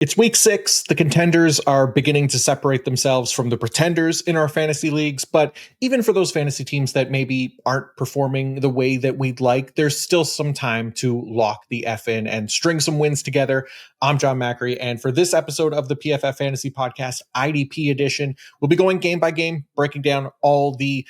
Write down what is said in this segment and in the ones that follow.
It's week 6. The contenders are beginning to separate themselves from the pretenders in our fantasy leagues. But even for those fantasy teams that maybe aren't performing the way that we'd like, there's still some time to lock the F in and string some wins together. I'm John Macri. And for this episode of the PFF Fantasy Podcast, IDP edition, we'll be going game by game, breaking down all the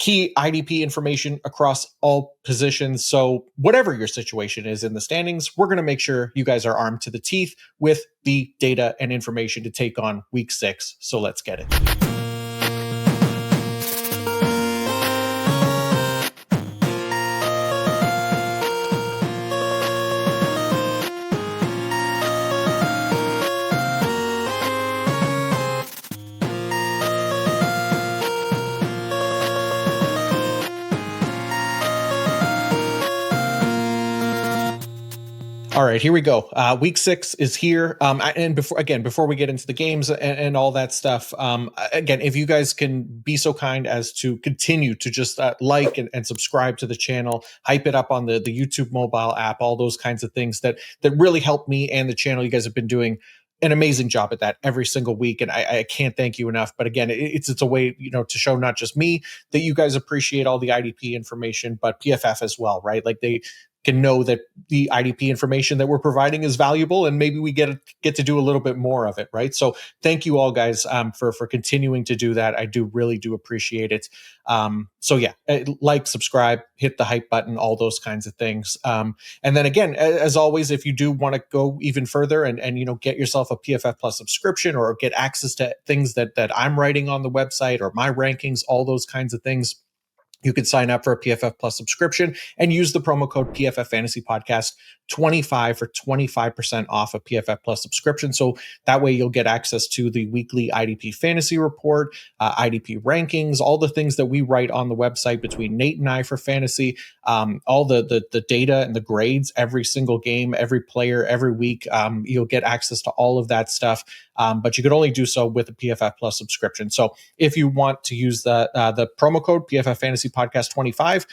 key IDP information across all positions. So whatever your situation is in the standings, we're going to make sure you guys are armed to the teeth with the data and information to take on week 6. So let's get it. All right, here we go. Week 6 is here. And before we get into the games and all that stuff, again, if you guys can be so kind as to continue to just like and subscribe to the channel, hype it up on the YouTube mobile app, all those kinds of things that really help me and the channel. You guys have been doing an amazing job at that every single week, and I can't thank you enough. But again, it's a way, to show not just me that you guys appreciate all the IDP information, but PFF as well, right? Like they can know that the IDP information that we're providing is valuable, and maybe we get to do a little bit more of it, right? So thank you all guys for continuing to do that. I really do appreciate it. So yeah, like, subscribe, hit the hype button, all those kinds of things. And then again, as always, if you do want to go even further and get yourself a PFF Plus subscription or get access to things that I'm writing on the website or my rankings, all those kinds of things, you could sign up for a PFF Plus subscription and use the promo code PFF Fantasy Podcast 25 for 25% off a PFF Plus subscription. So that way you'll get access to the weekly IDP fantasy report, IDP rankings, all the things that we write on the website between Nate and I for fantasy, all the data and the grades, every single game, every player, every week. You'll get access to all of that stuff, but you could only do so with a PFF Plus subscription. So if you want to use the promo code PFF Fantasy Podcast 25,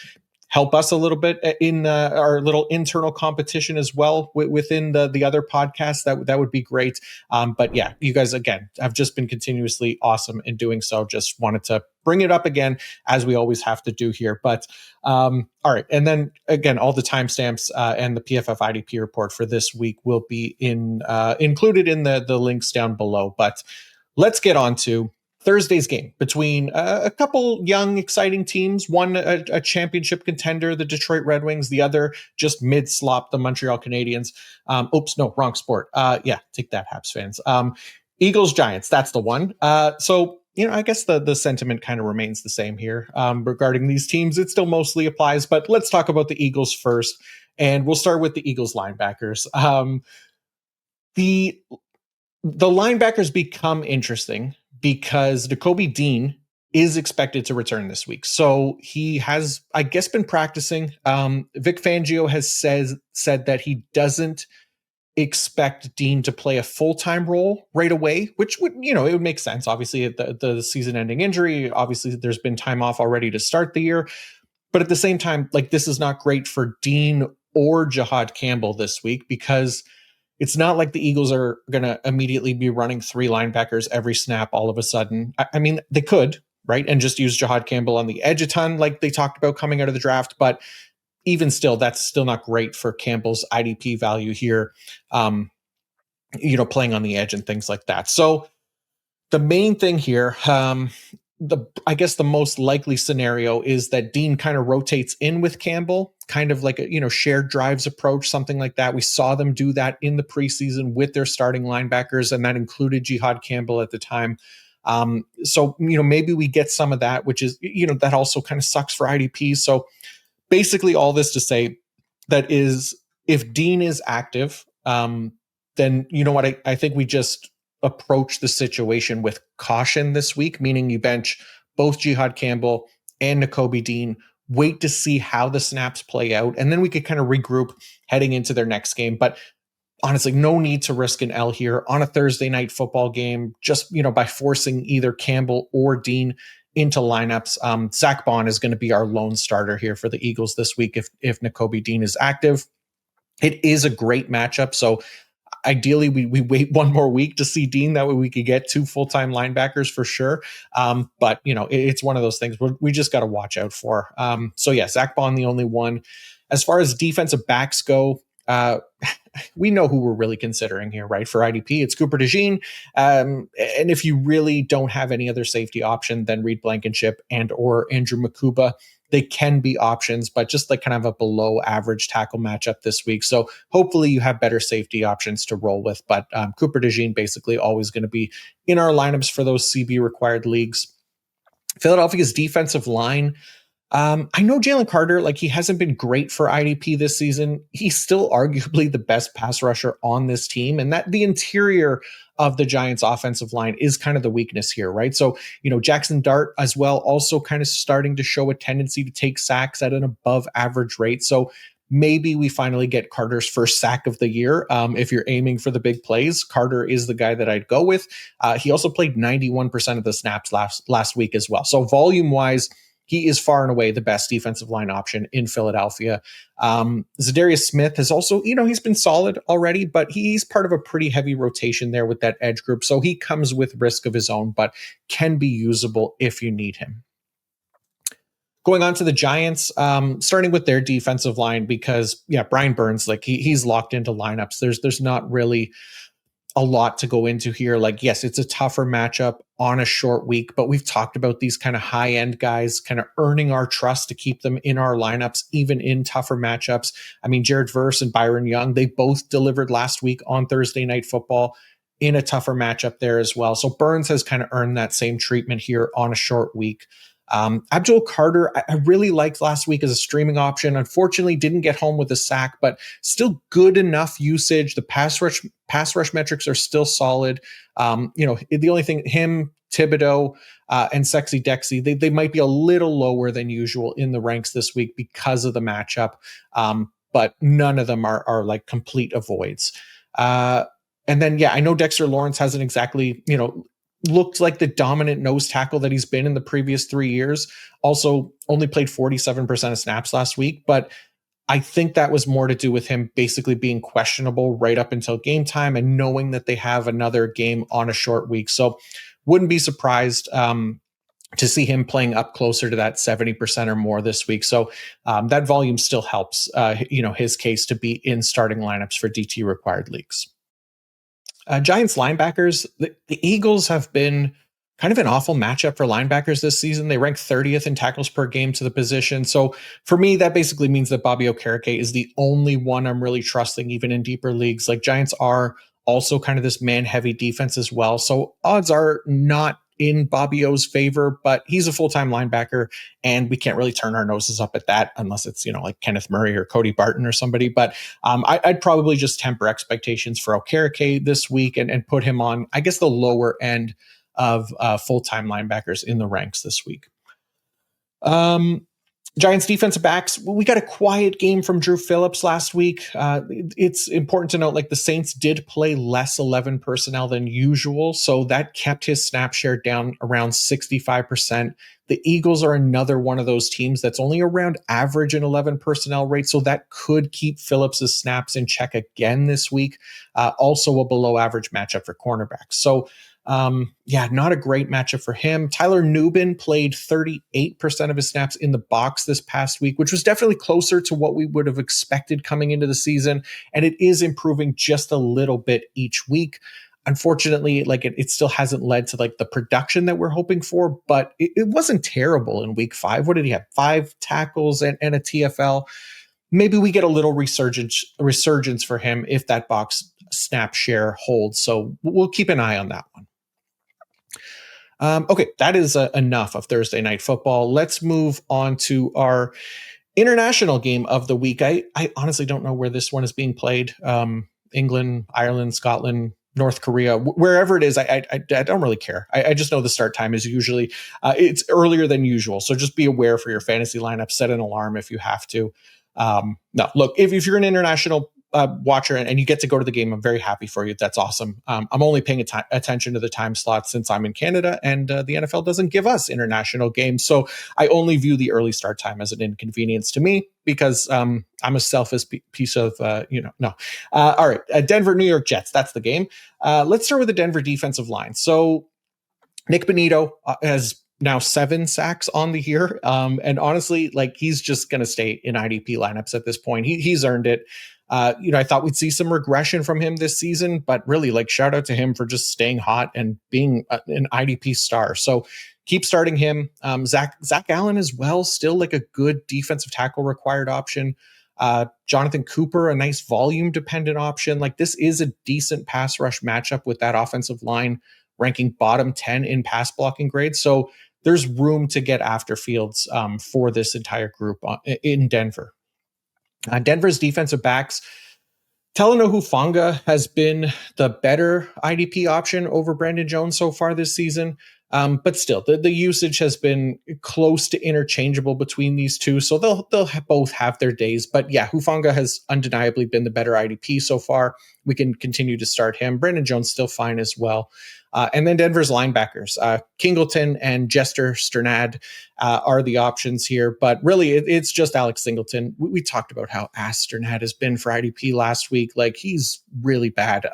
help us a little bit in our little internal competition as well within the other podcasts. That would be great. But yeah, you guys, again, have just been continuously awesome in doing so. Just wanted to bring it up again, as we always have to do here. But all right. And then again, all the timestamps and the PFF IDP report for this week will be included in the links down below. But let's get on to Thursday's game between a couple young, exciting teams. One, a championship contender, the Detroit Red Wings. The other, just mid-slop, the Montreal Canadiens. Oops, no, wrong sport. Yeah, take that, Habs fans. Eagles, Giants, that's the one. So, I guess the sentiment kind of remains the same here regarding these teams. It still mostly applies, but let's talk about the Eagles first. And we'll start with the Eagles linebackers. The linebackers become interesting because Nakobe Dean is expected to return this week. So he has, I guess, been practicing. Vic Fangio has said that he doesn't expect Dean to play a full-time role right away, which would, it would make sense. Obviously, the season-ending injury, obviously there's been time off already to start the year. But at the same time, this is not great for Dean or Jihad Campbell this week, because it's not like the Eagles are going to immediately be running 3 linebackers every snap all of a sudden. I mean, they could, right? And just use Jihad Campbell on the edge a ton, like they talked about coming out of the draft. But even still, that's still not great for Campbell's IDP value here, playing on the edge and things like that. So the main thing here, I guess the most likely scenario is that Dean kind of rotates in with Campbell, kind of like a, shared drives approach, something like that. We saw them do that in the preseason with their starting linebackers, and that included Jihad Campbell at the time. So, maybe we get some of that, which is, that also kind of sucks for IDP. So basically all this to say that is, if Dean is active, then you know what, I think we just approach the situation with caution this week, meaning you bench both Jihad Campbell and Nakobe Dean, wait to see how the snaps play out, and then we could kind of regroup heading into their next game. But honestly, no need to risk an L here on a Thursday night football game, just, by forcing either Campbell or Dean into lineups. Zach Bond is going to be our lone starter here for the Eagles this week if Nakobe Dean is active. It is a great matchup, so Ideally, we wait one more week to see Dean. That way we could get 2 full-time linebackers for sure. But, it's one of those things we just got to watch out for. So, yeah, Zach Bond, the only one. As far as defensive backs go, we know who we're really considering here, right? For IDP, it's Cooper DeJean. And if you really don't have any other safety option than Reed Blankenship and or Andrew Makuba, they can be options, but just like kind of a below average tackle matchup this week. So hopefully you have better safety options to roll with. But Cooper DeJean basically always going to be in our lineups for those CB required leagues. Philadelphia's defensive line. I know Jalen Carter, he hasn't been great for IDP this season. He's still arguably the best pass rusher on this team, and that the interior of the Giants offensive line is kind of the weakness here, right? So, Jackson Dart as well, also kind of starting to show a tendency to take sacks at an above average rate. So maybe we finally get Carter's first sack of the year. If you're aiming for the big plays, Carter is the guy that I'd go with. He also played 91% of the snaps last week as well. So volume wise, he is far and away the best defensive line option in Philadelphia. Zadarius Smith has also, he's been solid already, but he's part of a pretty heavy rotation there with that edge group. So he comes with risk of his own, but can be usable if you need him. Going on to the Giants, starting with their defensive line, because Brian Burns, he's locked into lineups. There's not really a lot to go into here. Yes, it's a tougher matchup on a short week, but we've talked about these kind of high end guys kind of earning our trust to keep them in our lineups, even in tougher matchups. I mean, Jared Verse and Byron Young, they both delivered last week on Thursday Night Football in a tougher matchup there as well. So Burns has kind of earned that same treatment here on a short week. Abdul Carter, I really liked last week as a streaming option. Unfortunately, didn't get home with a sack, but still good enough usage. The pass rush metrics are still solid. The only thing, him, Thibodeau, and Sexy Dexy, they might be a little lower than usual in the ranks this week because of the matchup. But none of them are like complete avoids. And then, I know Dexter Lawrence hasn't exactly, looked like the dominant nose tackle that he's been in the previous 3 years. Also only played 47% of snaps last week, but I think that was more to do with him basically being questionable right up until game time and knowing that they have another game on a short week. So wouldn't be surprised to see him playing up closer to that 70% or more this week. So that volume still helps, his case to be in starting lineups for DT required leagues. Giants linebackers, the Eagles have been kind of an awful matchup for linebackers this season. They rank 30th in tackles per game to the position. So for me, that basically means that Bobby Okereke is the only one I'm really trusting, even in deeper leagues. Giants are also kind of this man-heavy defense as well. So odds are not in Bobby O's favor, but he's a full-time linebacker, and we can't really turn our noses up at that unless it's, like Kenneth Murray or Cody Barton or somebody. But I'd probably just temper expectations for Okereke this week and put him on, I guess, the lower end of full-time linebackers in the ranks this week. Giants defensive backs, we got a quiet game from Drew Phillips last week. It's important to note, the Saints did play less 11 personnel than usual, so that kept his snap share down around 65%. The Eagles are another one of those teams that's only around average in 11 personnel rate, so that could keep Phillips's snaps in check again this week. Also a below average matchup for cornerbacks. So not a great matchup for him. Tyler Nubin played 38% of his snaps in the box this past week, which was definitely closer to what we would have expected coming into the season. And it is improving just a little bit each week. Unfortunately, it still hasn't led to the production that we're hoping for, but it wasn't terrible in week 5. What did he have? 5 tackles and a TFL. Maybe we get a little resurgence for him if that box snap share holds. So we'll keep an eye on that one. Okay, that is enough of Thursday Night Football. Let's move on to our international game of the week. I honestly don't know where this one is being played. England, Ireland, Scotland, North Korea, wherever it is, I don't really care. I just know the start time is usually, it's earlier than usual. So just be aware for your fantasy lineup, set an alarm if you have to. No, look, if you're an international watcher and you get to go to the game, I'm very happy for you. That's awesome. I'm only paying attention to the time slot since I'm in Canada, and the NFL doesn't give us international games. So I only view the early start time as an inconvenience to me because I'm a selfish piece of, no. All right. Denver, New York Jets. That's the game. Let's start with the Denver defensive line. So Nick Bonito has now 7 sacks on the year. And honestly, like he's just going to stay in IDP lineups at this point. He's earned it. I thought we'd see some regression from him this season, but really like shout out to him for just staying hot and being an IDP star. So keep starting him. Zach Allen as well, still like a good defensive tackle required option. Jonathan Cooper, a nice volume dependent option. Like this is a decent pass rush matchup with that offensive line ranking bottom 10 in pass blocking grade. So there's room to get after Fields for this entire group in Denver. Denver's defensive backs, Talanoa Hufanga has been the better IDP option over Brandon Jones so far this season. But still, the usage has been close to interchangeable between these two. So they'll both have their days. But yeah, Hufanga has undeniably been the better IDP so far. We can continue to start him. Brandon Jones still fine as well. And then Denver's linebackers, Kingleton and Jester Sternad are the options here. But really, it's just Alex Singleton. We talked about how ass Sternad has been for IDP last week. Like, he's really bad.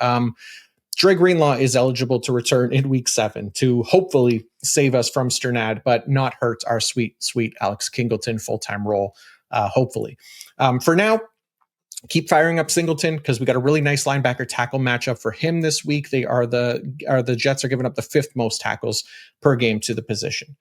Dre Greenlaw is eligible to return in week 7 to hopefully save us from Sternad, but not hurt our sweet Alex Kingleton full-time role, hopefully. For now, keep firing up Singleton because we got a really nice linebacker tackle matchup for him this week. The Jets are giving up the 5th most tackles per game to the position.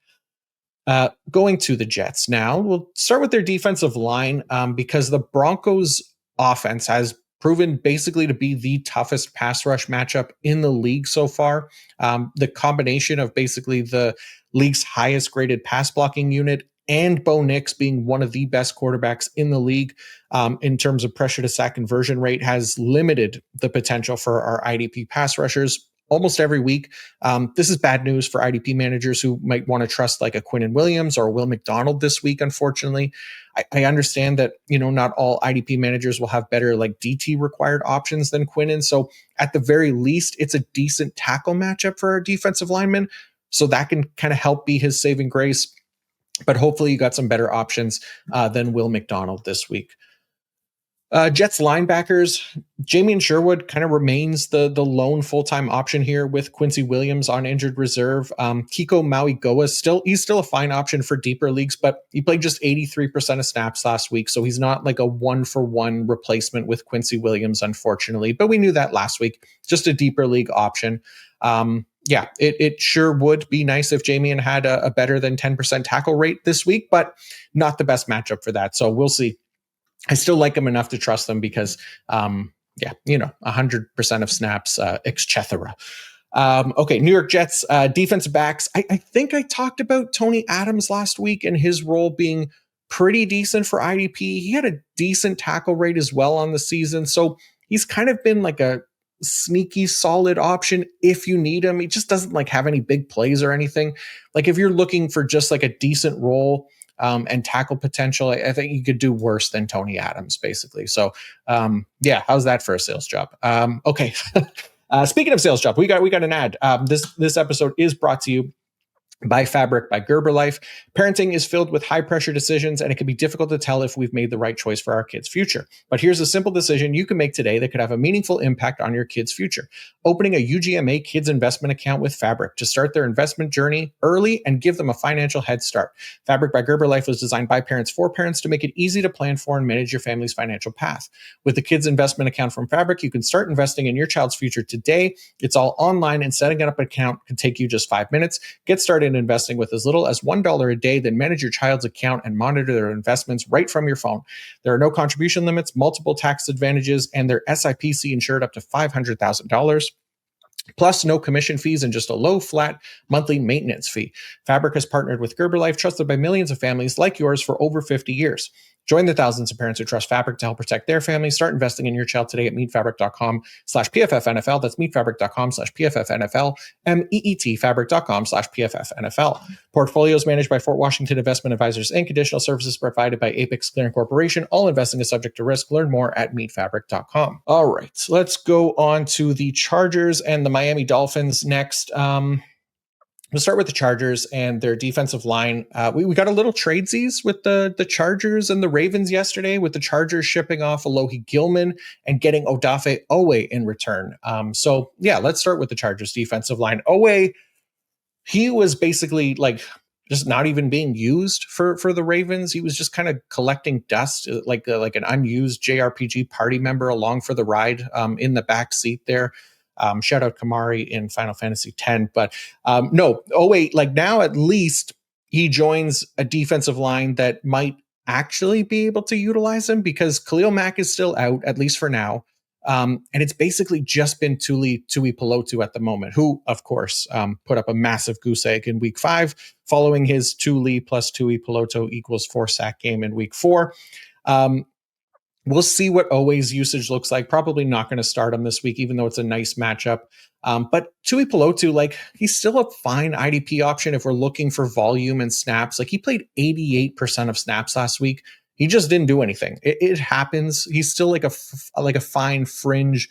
Going to the Jets now, we'll start with their defensive line because the Broncos offense has proven basically to be the toughest pass rush matchup in the league so far. The combination of basically the league's highest graded pass blocking unit and Bo Nix being one of the best quarterbacks in the league in terms of pressure to sack conversion rate has limited the potential for our IDP pass rushers almost every week. This is bad news for IDP managers who might want to trust like a Quinnen Williams or a Will McDonald this week, unfortunately. I understand that, not all IDP managers will have better like DT required options than Quinnen. So at the very least, it's a decent tackle matchup for our defensive linemen. So that can kind of help be his saving grace. But hopefully you got some better options than Will McDonald this week. Jets linebackers, Jamian Sherwood kind of remains the lone full-time option here with Quincy Williams on injured reserve. Kiko Maui-Goa, he's still a fine option for deeper leagues, but he played just 83% of snaps last week, so he's not like a one-for-one replacement with Quincy Williams, unfortunately. But we knew that last week, just a deeper league option. It sure would be nice if Jamian had a better than 10% tackle rate this week, but not the best matchup for that. So we'll see. I still like him enough to trust them because, 100% of snaps, etc. Okay, New York Jets defensive backs. I think I talked about Tony Adams last week and his role being pretty decent for IDP. He had a decent tackle rate as well on the season. So he's kind of been like a sneaky solid option if you need him. He just doesn't like have any big plays or anything. Like if you're looking for just like a decent role and tackle potential, I think you could do worse than Tony Adams, basically. So, how's that for a sales job? Okay. Speaking of sales job, we got an ad. This episode is brought to you by Fabric by Gerber Life. Parenting is filled with high pressure decisions, and it can be difficult to tell if we've made the right choice for our kids' future. But here's a simple decision you can make today that could have a meaningful impact on your kids' future. Opening a UGMA kids investment account with Fabric to start their investment journey early and give them a financial head start. Fabric by Gerber Life was designed by parents for parents to make it easy to plan for and manage your family's financial path. With the kids investment account from Fabric, you can start investing in your child's future today. It's all online, and setting up an account can take you just 5 minutes. Get started in investing with as little as $1 a day, then manage your child's account and monitor their investments right from your phone. There are no contribution limits, multiple tax advantages, and they're SIPC insured up to $500,000. Plus no commission fees and just a low flat monthly maintenance fee. Fabric has partnered with Gerber Life, trusted by millions of families like yours for over 50 years. Join the thousands of parents who trust Fabric to help protect their families. Start investing in your child today at meetfabric.com/PFFNFL. That's meetfabric.com/PFFNFL. meetfabric.com/PFFNFL. Portfolios managed by Fort Washington Investment Advisors Inc. Additional services provided by Apex Clearing Corporation. All investing is subject to risk. Learn more at meetfabric.com. All right, let's go on to the Chargers and the Miami Dolphins next. We'll start with the Chargers and their defensive line. We got a little tradesies with the Chargers and the Ravens yesterday, with the Chargers shipping off Alohi Gilman and getting Odafe Owe in return. So yeah, let's start with the Chargers defensive line. Owe, he was basically like just not even being used for the Ravens. He was just kind of collecting dust, like an unused JRPG party member along for the ride in the back seat there. Shout out Kamari in Final Fantasy X. But no, like now at least he joins a defensive line that might actually be able to utilize him, because Khalil Mack is still out, at least for now. And it's basically just been Tui Pelotu at the moment, who, of course, put up a massive goose egg in week 5, following his Tuli plus Tui Pelotu equals 4 sack game in week 4. We'll see what Owe's usage looks like. Probably not going to start him this week, even though it's a nice matchup. But Tui Pelotu, like, he's still a fine IDP option if we're looking for volume and snaps. Like, he played 88% of snaps last week. He just didn't do anything. It happens. He's still like a fine fringe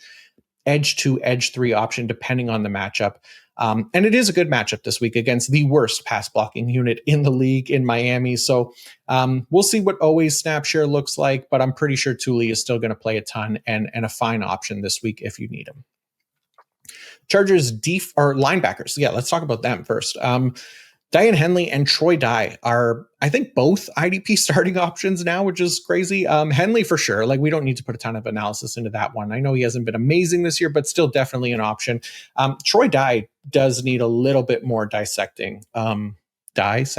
edge 2, edge 3 option, depending on the matchup. And it is a good matchup this week against the worst pass blocking unit in the league in Miami. So we'll see what Owe's snap share looks like, but I'm pretty sure Tuli is still going to play a ton and a fine option this week if you need him. Chargers or linebackers. Yeah, let's talk about them first. Diane Henley and Troy Dye are, I think, both IDP starting options now, which is crazy. Henley for sure. Like, we don't need to put a ton of analysis into that one. I know he hasn't been amazing this year, but still definitely an option. Troy Dye does need a little bit more dissecting. Anyways,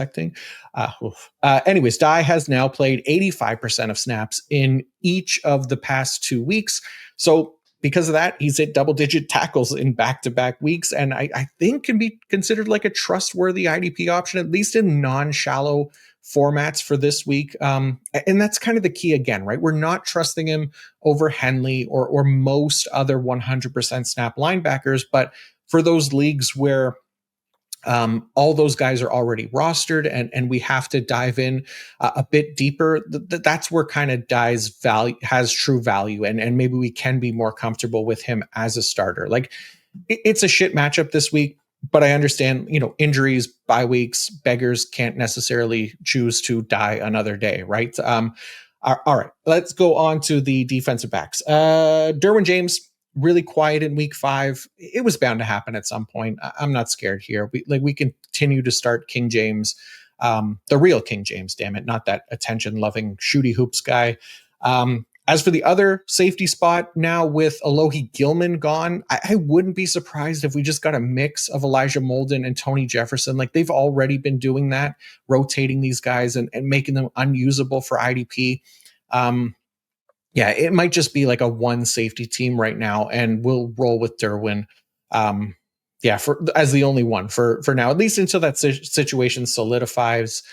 Dye has now played 85% of snaps in each of the past 2 weeks. So because of that, he's hit double-digit tackles in back-to-back weeks, and I think can be considered like a trustworthy IDP option, at least in non-shallow formats for this week. And that's kind of the key again, right? We're not trusting him over Henley or most other 100% snap linebackers, but for those leagues where all those guys are already rostered and we have to dive in a bit deeper, that's where kind of Dye's value has true value, and maybe we can be more comfortable with him as a starter. Like, it's a shit matchup this week, but I understand, injuries, bye weeks, beggars can't necessarily choose to die another day, right? All right, let's go on to the defensive backs. Derwin James, really quiet in week 5. It was bound to happen at some point. I'm not scared here. We continue to start King James, the real King James, damn it, not that attention-loving shooty hoops guy. As for the other safety spot now with Alohi Gilman gone, I wouldn't be surprised if we just got a mix of Elijah Molden and Tony Jefferson. Like, they've already been doing that, rotating these guys and making them unusable for IDP. Yeah, it might just be like a one safety team right now, and we'll roll with Derwin. As the only one for now, at least until that situation solidifies.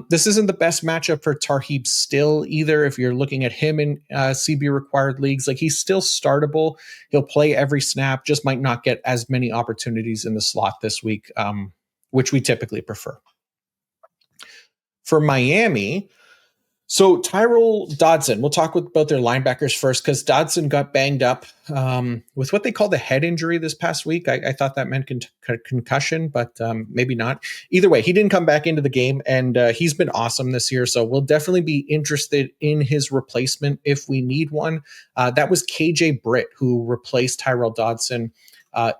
This isn't the best matchup for Tarheeb Still either. If you're looking at him in CB required leagues, like, he's still startable. He'll play every snap, just might not get as many opportunities in the slot this week, which we typically prefer. For Miami, so Tyrell Dodson, we'll talk about their linebackers first, because Dodson got banged up with what they call the head injury this past week. I thought that meant concussion, but maybe not. Either way, he didn't come back into the game, and he's been awesome this year. So we'll definitely be interested in his replacement if we need one. That was KJ Britt, who replaced Tyrell Dodson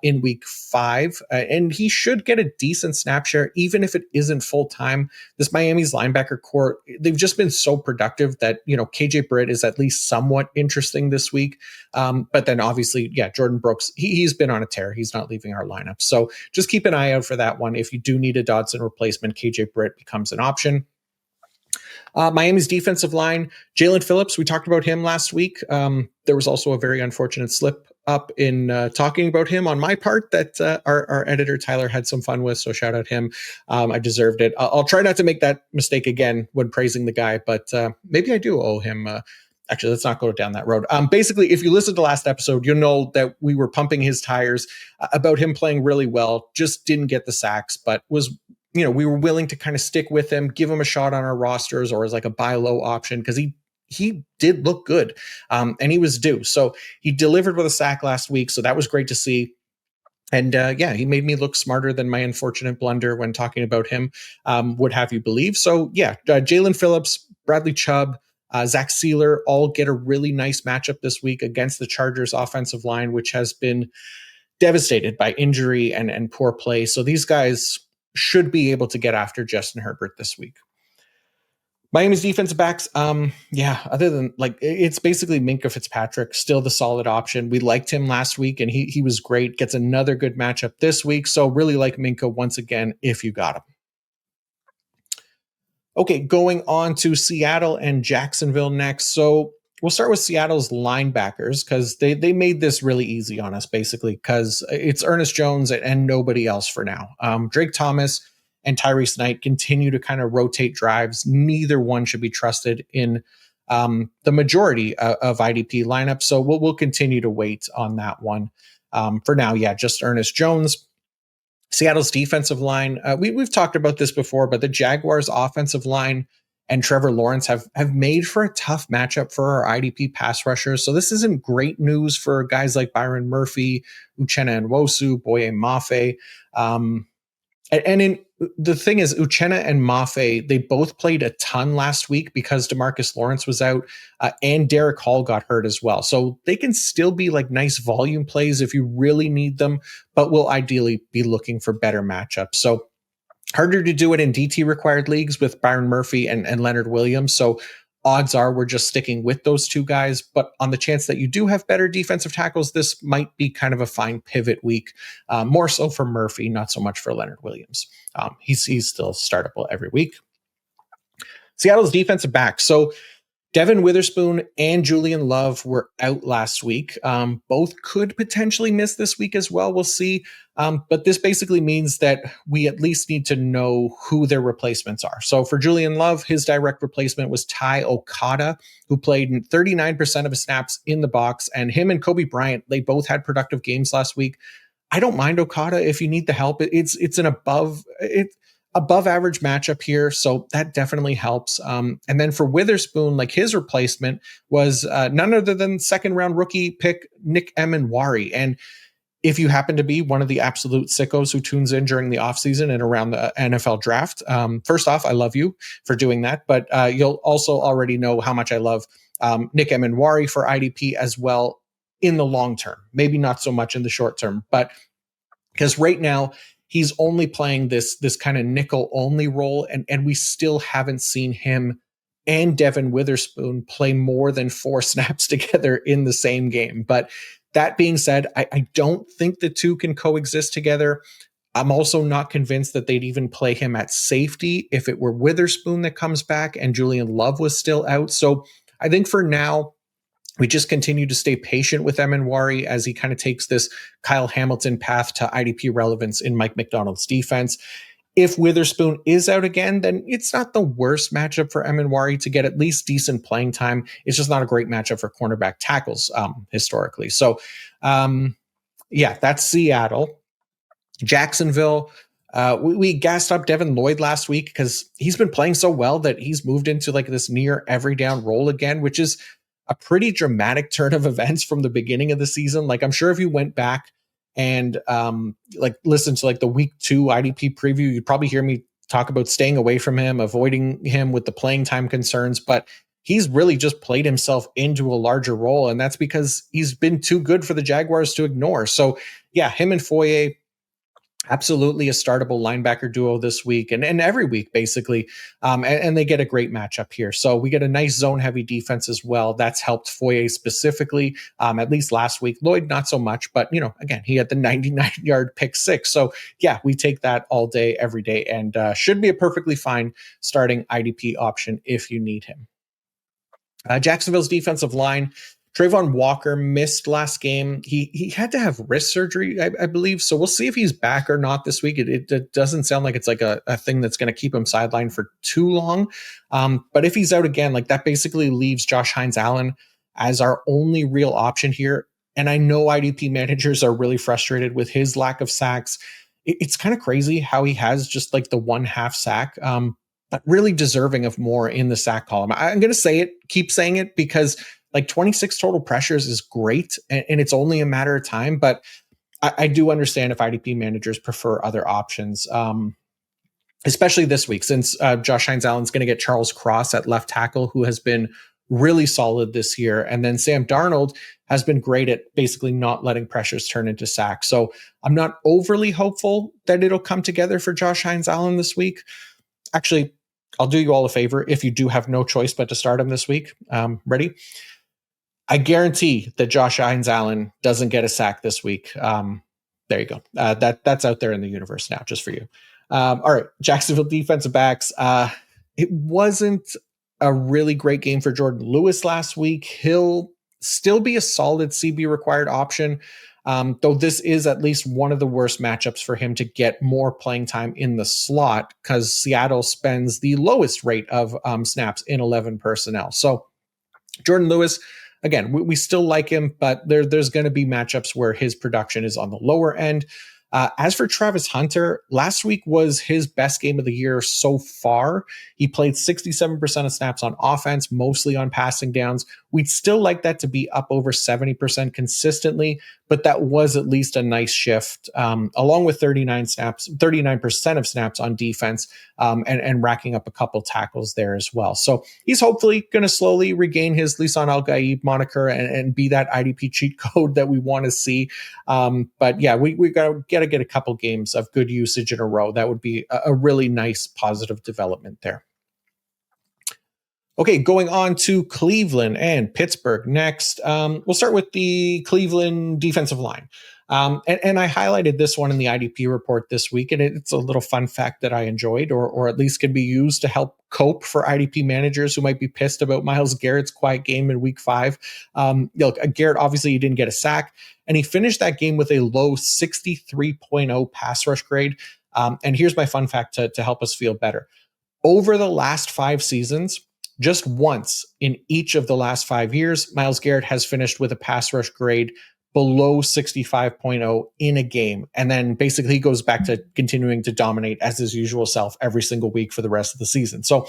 in week 5, and he should get a decent snap share, even if it isn't full time. This Miami's linebacker core, they've just been so productive that, KJ Britt is at least somewhat interesting this week. But then obviously, Jordan Brooks, he's been on a tear. He's not leaving our lineup. So just keep an eye out for that one. If you do need a Dodson replacement, KJ Britt becomes an option. Miami's defensive line, Jalen Phillips, we talked about him last week. There was also a very unfortunate slip up in talking about him on my part that our editor Tyler had some fun with. So shout out him. I deserved it. I'll try not to make that mistake again when praising the guy, but maybe I do owe him. Actually, let's not go down that road. Basically, if you listen to last episode, you'll know that we were pumping his tires about him playing really well, just didn't get the sacks, but was, we were willing to kind of stick with him, give him a shot on our rosters or as like a buy low option because he did look good and he was due. So he delivered with a sack last week. So that was great to see. And he made me look smarter than my unfortunate blunder when talking about him would have you believe. So Jalen Phillips, Bradley Chubb, Zach Sealer all get a really nice matchup this week against the Chargers offensive line, which has been devastated by injury and poor play. So these guys should be able to get after Justin Herbert this week. Miami's defensive backs, other than it's basically Minkah Fitzpatrick, still the solid option. We liked him last week and he was great. Gets another good matchup this week. So really like Minkah once again if you got him. Okay, going on to Seattle and Jacksonville next. So we'll start with Seattle's linebackers because they made this really easy on us basically because it's Ernest Jones and nobody else for now. Drake Thomas and Tyrese Knight continue to kind of rotate drives. Neither one should be trusted in the majority of IDP lineups. So we'll continue to wait on that one. For now, just Ernest Jones. Seattle's defensive line, we've talked about this before, but the Jaguars' offensive line and Trevor Lawrence have made for a tough matchup for our IDP pass rushers. So this isn't great news for guys like Byron Murphy, Uchenna Nwosu, Boye Mafe. The thing is, Uchenna and Mafe, they both played a ton last week because DeMarcus Lawrence was out and Derek Hall got hurt as well. So they can still be like nice volume plays if you really need them, but will ideally be looking for better matchups. So harder to do it in DT required leagues with Byron Murphy and Leonard Williams. So odds are we're just sticking with those two guys. But on the chance that you do have better defensive tackles, this might be kind of a fine pivot week, more so for Murphy, not so much for Leonard Williams. He's still startable every week. Seattle's defensive back. So Devin Witherspoon and Julian Love were out last week. Both could potentially miss this week as well. We'll see. But this basically means that we at least need to know who their replacements are. So for Julian Love, his direct replacement was Ty Okada, who played 39% of his snaps in the box. And him and Kobe Bryant, they both had productive games last week. I don't mind Okada if you need the help. It's an above average matchup here. So that definitely helps. And then for Witherspoon, like his replacement was none other than second round rookie pick Nick Emenwari. And if you happen to be one of the absolute sickos who tunes in during the offseason and around the NFL draft, first off, I love you for doing that. But you'll also already know how much I love Nick Emenwari for IDP as well in the long term. Maybe not so much in the short term, but because right now, he's only playing this kind of nickel only role, and we still haven't seen him and Devin Witherspoon play more than 4 snaps together in the same game. But that being said, I don't think the two can coexist together. I'm also not convinced that they'd even play him at safety if it were Witherspoon that comes back and Julian Love was still out. So I think for now, we just continue to stay patient with Emenwari as he kind of takes this Kyle Hamilton path to IDP relevance in Mike McDonald's defense. If Witherspoon is out again, then it's not the worst matchup for Emenwari to get at least decent playing time. It's just not a great matchup for cornerback tackles historically. So, that's Seattle. Jacksonville, we gassed up Devin Lloyd last week because he's been playing so well that he's moved into like this near every down role again, which is a pretty dramatic turn of events from the beginning of the season. Like I'm sure if you went back and listen to like the week 2 IDP preview, you'd probably hear me talk about staying away from him, avoiding him with the playing time concerns, but he's really just played himself into a larger role. And that's because he's been too good for the Jaguars to ignore. So him and Foye, absolutely a startable linebacker duo this week and every week basically. And they get a great matchup here. So we get a nice zone heavy defense as well. That's helped Foye specifically, at least last week. Lloyd, not so much, but again, he had the 99-yard pick 6. So we take that all day, every day, and should be a perfectly fine starting IDP option if you need him. Jacksonville's defensive line, Trayvon Walker missed last game. He had to have wrist surgery, I believe. So we'll see if he's back or not this week. It doesn't sound like it's like a thing that's going to keep him sidelined for too long. But if he's out again, like that basically leaves Josh Hines-Allen as our only real option here. And I know IDP managers are really frustrated with his lack of sacks. It's kind of crazy how he has just like the 1/2 sack, but really deserving of more in the sack column. I'm going to say it, keep saying it, because like 26 total pressures is great, and it's only a matter of time. But I do understand if IDP managers prefer other options, especially this week, since Josh Hines-Allen's going to get Charles Cross at left tackle, who has been really solid this year. And then Sam Darnold has been great at basically not letting pressures turn into sacks. So I'm not overly hopeful that it'll come together for Josh Hines-Allen this week. Actually, I'll do you all a favor if you do have no choice but to start him this week. Ready? I guarantee that Josh Hines-Allen doesn't get a sack this week. There you go. That's out there in the universe now, just for you. All right, Jacksonville defensive backs. It wasn't a really great game for Jordan Lewis last week. He'll still be a solid CB required option, though this is at least one of the worst matchups for him to get more playing time in the slot, because Seattle spends the lowest rate of snaps in 11 personnel. So Jordan Lewis, again, we still like him, but there's going to be matchups where his production is on the lower end. As for Travis Hunter, last week was his best game of the year so far. He played 67% of snaps on offense, mostly on passing downs. We'd still like that to be up over 70% consistently, but that was at least a nice shift, along with 39% of snaps on defense, and racking up a couple tackles there as well. So he's hopefully going to slowly regain his Lisan Al-Gaib moniker and be that IDP cheat code that we want to see. But yeah, we got to get a couple games of good usage in a row. That would be a really nice positive development there. Okay, going on to Cleveland and Pittsburgh next. We'll start with the Cleveland defensive line. And I highlighted this one in the IDP report this week, and it's a little fun fact that I enjoyed, or at least can be used to help cope for IDP managers who might be pissed about Myles Garrett's quiet game in week 5. Look, Garrett, obviously he didn't get a sack, and he finished that game with a low 63.0 pass rush grade. And here's my fun fact to help us feel better. Over the last 5 seasons, just once in each of the last 5 years, Myles Garrett has finished with a pass rush grade below 65.0 in a game. And then basically he goes back to continuing to dominate as his usual self every single week for the rest of the season. So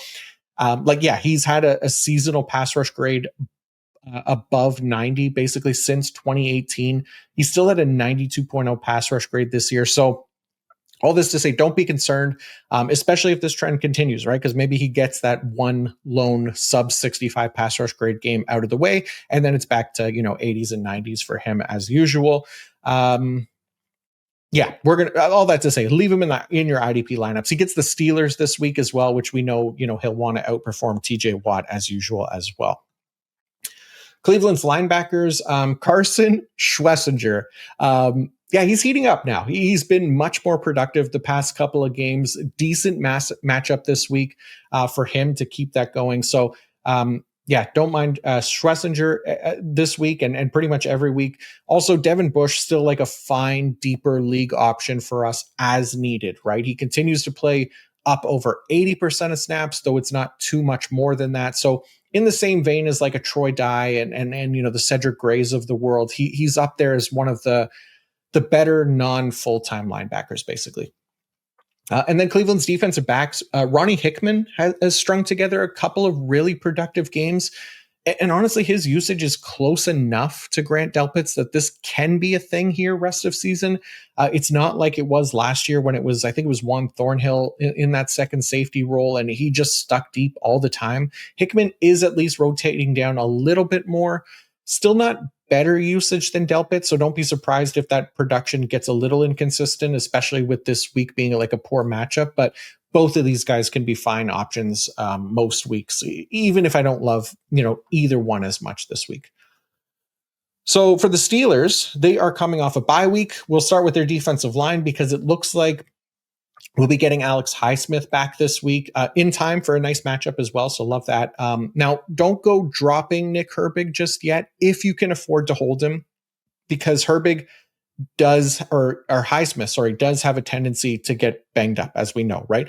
he's had a seasonal pass rush grade above 90 basically since 2018. He's still at a 92.0 pass rush grade this year. So all this to say, don't be concerned, especially if this trend continues, right? Because maybe he gets that one lone sub 65 pass rush grade game out of the way, and then it's back to 80s and 90s for him as usual. We're gonna all that to say, leave him in your IDP lineups. He gets the Steelers this week as well, which we know he'll want to outperform TJ Watt as usual as well. Cleveland's linebackers, Carson Schlesinger. He's heating up now. He's been much more productive the past couple of games. Decent matchup this week for him to keep that going. So, don't mind Schlesinger this week and pretty much every week. Also, Devin Bush, still like a fine, deeper league option for us as needed, right? He continues to play up over 80% of snaps, though it's not too much more than that. So in the same vein as like a Troy Dye and the Cedric Grays of the world, he's up there as one of the better non-full-time linebackers, basically. And then Cleveland's defensive backs, Ronnie Hickman has strung together a couple of really productive games. And honestly, his usage is close enough to Grant Delpit's that this can be a thing here rest of season. It's not like it was last year when I think it was Juan Thornhill in that second safety role, and he just stuck deep all the time. Hickman is at least rotating down a little bit more. Still not better usage than Delpit, so don't be surprised if that production gets a little inconsistent, especially with this week being like a poor matchup. But both of these guys can be fine options most weeks, even if I don't love either one as much this week. So for the Steelers, they are coming off a bye week. We'll start with their defensive line because it looks like We'll be getting Alex Highsmith back this week in time for a nice matchup as well. So love that. Now, don't go dropping Nick Herbig just yet if you can afford to hold him, because Herbig does, or Highsmith, sorry, does have a tendency to get banged up, as we know, right?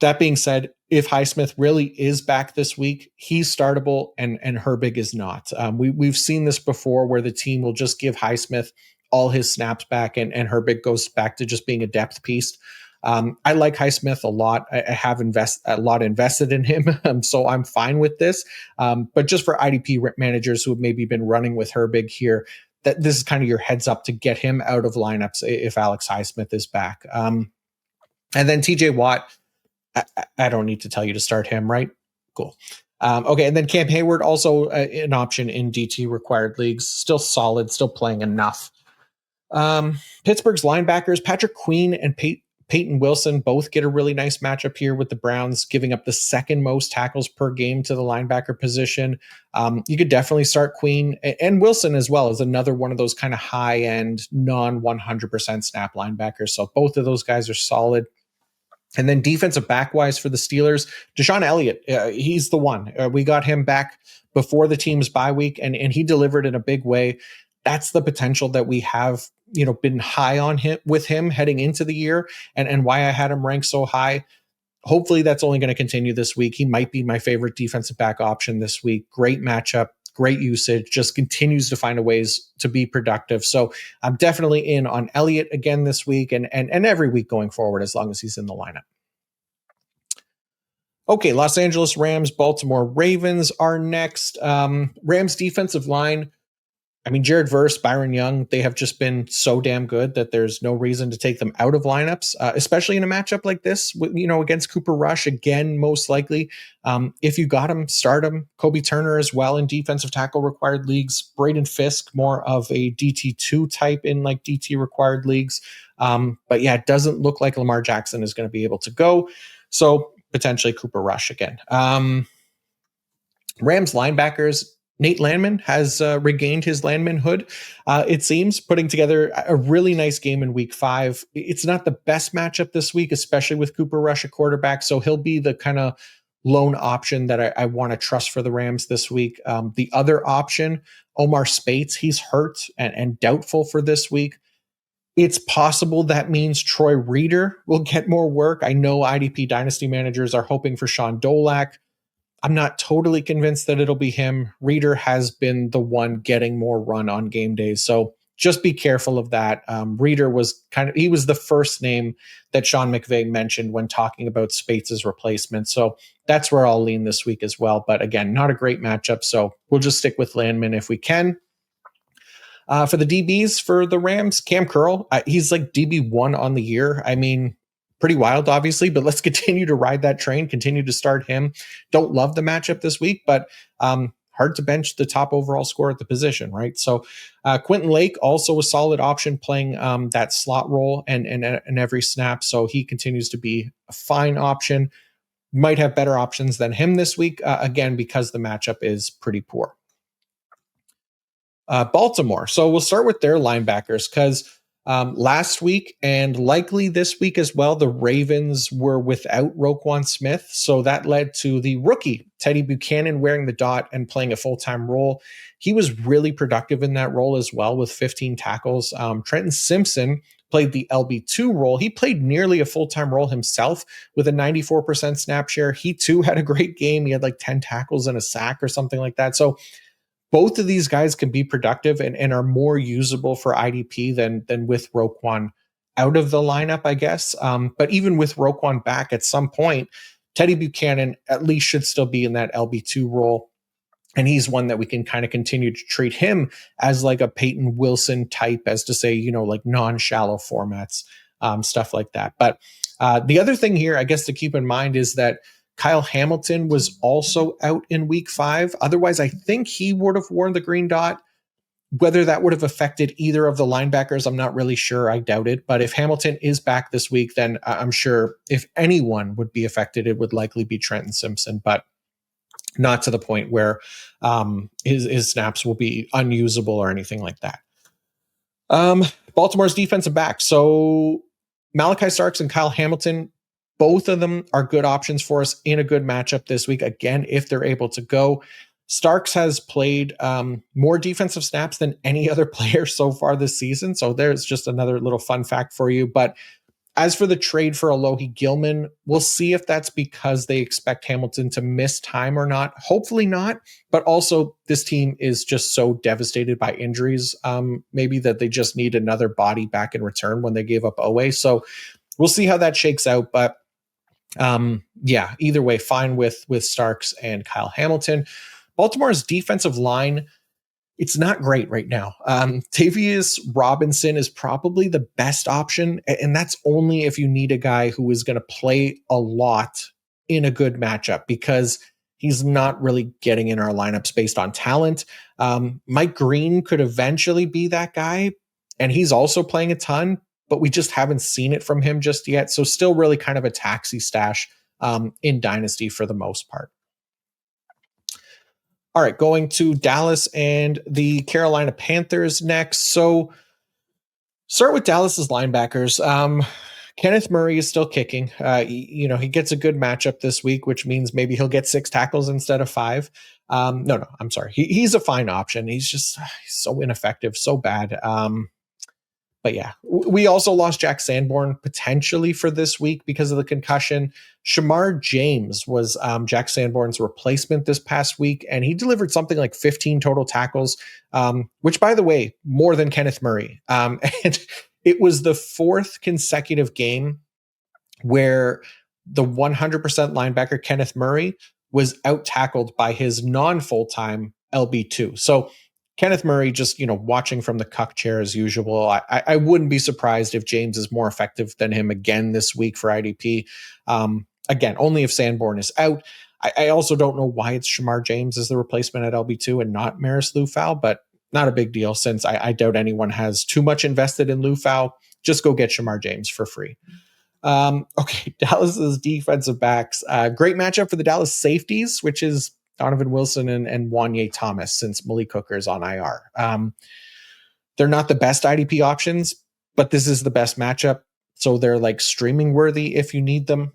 That being said, if Highsmith really is back this week, he's startable and Herbig is not. We've seen this before where the team will just give Highsmith all his snaps back and Herbig goes back to just being a depth piece. I like Highsmith a lot. I have a lot invested in him, so I'm fine with this. But just for IDP managers who have maybe been running with Herbig here, that this is kind of your heads up to get him out of lineups if Alex Highsmith is back. And then TJ Watt, I don't need to tell you to start him, right? Cool. Okay, and then Cam Hayward, also an option in DT required leagues. Still solid, still playing enough. Pittsburgh's linebackers, Patrick Queen and Peyton Wilson both get a really nice matchup here with the Browns, giving up the second most tackles per game to the linebacker position. You could definitely start Queen, and Wilson as well as another one of those kind of high-end, non-100% snap linebackers. So both of those guys are solid. And then defensive back-wise for the Steelers, Deshaun Elliott, he's the one. We got him back before the team's bye week, and he delivered in a big way. That's the potential that we have, been high on him with him heading into the year, and why I had him ranked so high. Hopefully that's only going to continue this week. He might be my favorite defensive back option this week. Great matchup, great usage, just continues to find ways to be productive. So I'm definitely in on Elliott again this week and every week going forward, as long as he's in the lineup. Okay, Los Angeles Rams, Baltimore Ravens are next. Rams defensive line, Jared Verse, Byron Young, they have just been so damn good that there's no reason to take them out of lineups, especially in a matchup like this, against Cooper Rush, again, most likely. If you got him, start him. Kobe Turner as well in defensive tackle required leagues. Braden Fisk, more of a DT2 type in like DT required leagues. But yeah, it doesn't look like Lamar Jackson is going to be able to go. So potentially Cooper Rush again. Rams linebackers, Nate Landman has regained his Landmanhood, it seems, putting together a really nice game in week 5. It's not the best matchup this week, especially with Cooper Rush at quarterback, so he'll be the kind of lone option that I want to trust for the Rams this week. The other option, Omar Spates, he's hurt and doubtful for this week. It's possible that means Troy Reeder will get more work. I know IDP Dynasty managers are hoping for Sean Dolak. I'm not totally convinced that it'll be him. Reeder has been the one getting more run on game days, so just be careful of that. Reeder was he was the first name that Sean McVay mentioned when talking about Spates' replacement, so that's where I'll lean this week as well. But again, not a great matchup, so we'll just stick with Landman if we can. For the DBs for the Rams, Cam Curl, he's like DB1 on the year. Pretty wild, obviously, but let's continue to ride that train, continue to start him. Don't love the matchup this week, but hard to bench the top overall score at the position, right? So Quentin Lake, also a solid option, playing that slot role and every snap, so he continues to be a fine option. Might have better options than him this week, again, because the matchup is pretty poor. Baltimore. So we'll start with their linebackers, because last week and likely this week as well, the Ravens were without Roquan Smith. So that led to the rookie Teddy Buchanan wearing the dot and playing a full-time role. He was really productive in that role as well, with 15 tackles. Trenton Simpson played the LB2 role. He played nearly a full-time role himself with a 94% snap share. He too had a great game. He had like 10 tackles and a sack or something like that. So both of these guys can be productive and are more usable for IDP than with Roquan out of the lineup, I guess. But even with Roquan back at some point, Teddy Buchanan at least should still be in that LB2 role. And he's one that we can kind of continue to treat him as like a Peyton Wilson type, as to say, like non-shallow formats, stuff like that. But the other thing here, I guess, to keep in mind is that Kyle Hamilton was also out in week 5. Otherwise, I think he would have worn the green dot. Whether that would have affected either of the linebackers, I'm not really sure. I doubt it. But if Hamilton is back this week, then I'm sure if anyone would be affected, it would likely be Trenton Simpson, but not to the point where his snaps will be unusable or anything like that. Baltimore's defensive back. So Malachi Starks and Kyle Hamilton, Both of them are good options for us in a good matchup this week. Again, if they're able to go. Starks has played more defensive snaps than any other player so far this season. So there's just another little fun fact for you. But as for the trade for Alohi Gilman, we'll see if that's because they expect Hamilton to miss time or not. Hopefully not. But also, this team is just so devastated by injuries, maybe that they just need another body back in return when they gave up Owe. So we'll see how that shakes out. But yeah, either way, fine with Starks and Kyle Hamilton. Baltimore's defensive line, it's not great right now. Tavius Robinson is probably the best option, and that's only if you need a guy who is going to play a lot in a good matchup, because he's not really getting in our lineups based on talent. Mike Green could eventually be that guy, and he's also playing a ton, but we just haven't seen it from him just yet. So still really kind of a taxi stash in Dynasty for the most part. All right, going to Dallas and the Carolina Panthers next. So start with Dallas's linebackers. Kenneth Murray is still kicking. He gets a good matchup this week, which means maybe he'll get 6 tackles instead of 5. No, I'm sorry. He's a fine option. He's just so ineffective, so bad. But yeah, we also lost Jack Sanborn potentially for this week because of the concussion. Shamar James was Jack Sanborn's replacement this past week, and he delivered something like 15 total tackles, which, by the way, more than Kenneth Murray. And it was the 4th consecutive game where the 100% linebacker Kenneth Murray was out-tackled by his non-full-time LB2. So Kenneth Murray just, watching from the cuck chair as usual. I wouldn't be surprised if James is more effective than him again this week for IDP. Again, only if Sanborn is out. I also don't know why it's Shamar James as the replacement at LB2 and not Maris Lufau, but not a big deal since I doubt anyone has too much invested in Lufau. Just go get Shamar James for free. Okay, Dallas's defensive backs. Great matchup for the Dallas safeties, which is Donovan Wilson and Wanye Thomas, since Malik Hooker is on IR. They're not the best IDP options, but this is the best matchup. So they're like streaming worthy if you need them.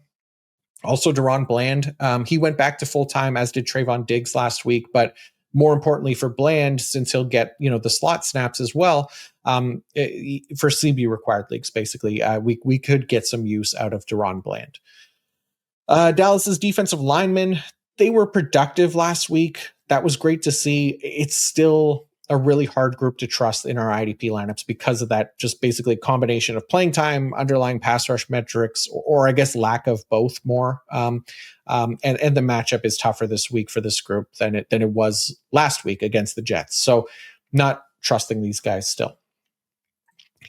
Also, Deron Bland, he went back to full-time, as did Trayvon Diggs last week. But more importantly for Bland, since he'll get, the slot snaps as well, for CB required leagues, basically, we could get some use out of Deron Bland. Dallas's defensive linemen, they were productive last week. That was great to see. It's still a really hard group to trust in our IDP lineups because of that just basically combination of playing time, underlying pass rush metrics, or I guess lack of both more. And the matchup is tougher this week for this group than it was last week against the Jets. So not trusting these guys still.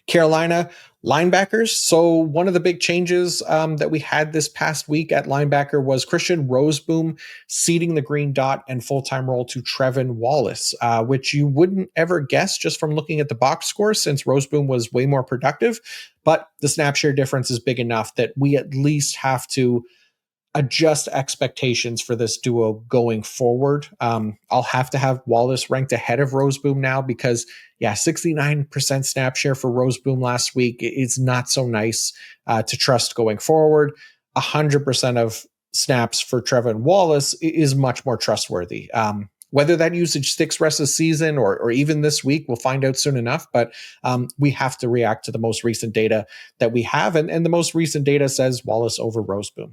Carolina linebackers. So one of the big changes that we had this past week at linebacker was Christian Roseboom ceding the green dot and full-time role to Trevin Wallace, which you wouldn't ever guess just from looking at the box score, since Roseboom was way more productive. But the snap share difference is big enough that we at least have to adjust expectations for this duo going forward. I'll have to have Wallace ranked ahead of Roseboom now because, 69% snap share for Roseboom last week is not so nice to trust going forward. 100% of snaps for Trevin Wallace is much more trustworthy. Whether that usage sticks rest of the season or even this week, we'll find out soon enough. But we have to react to the most recent data that we have. And the most recent data says Wallace over Roseboom.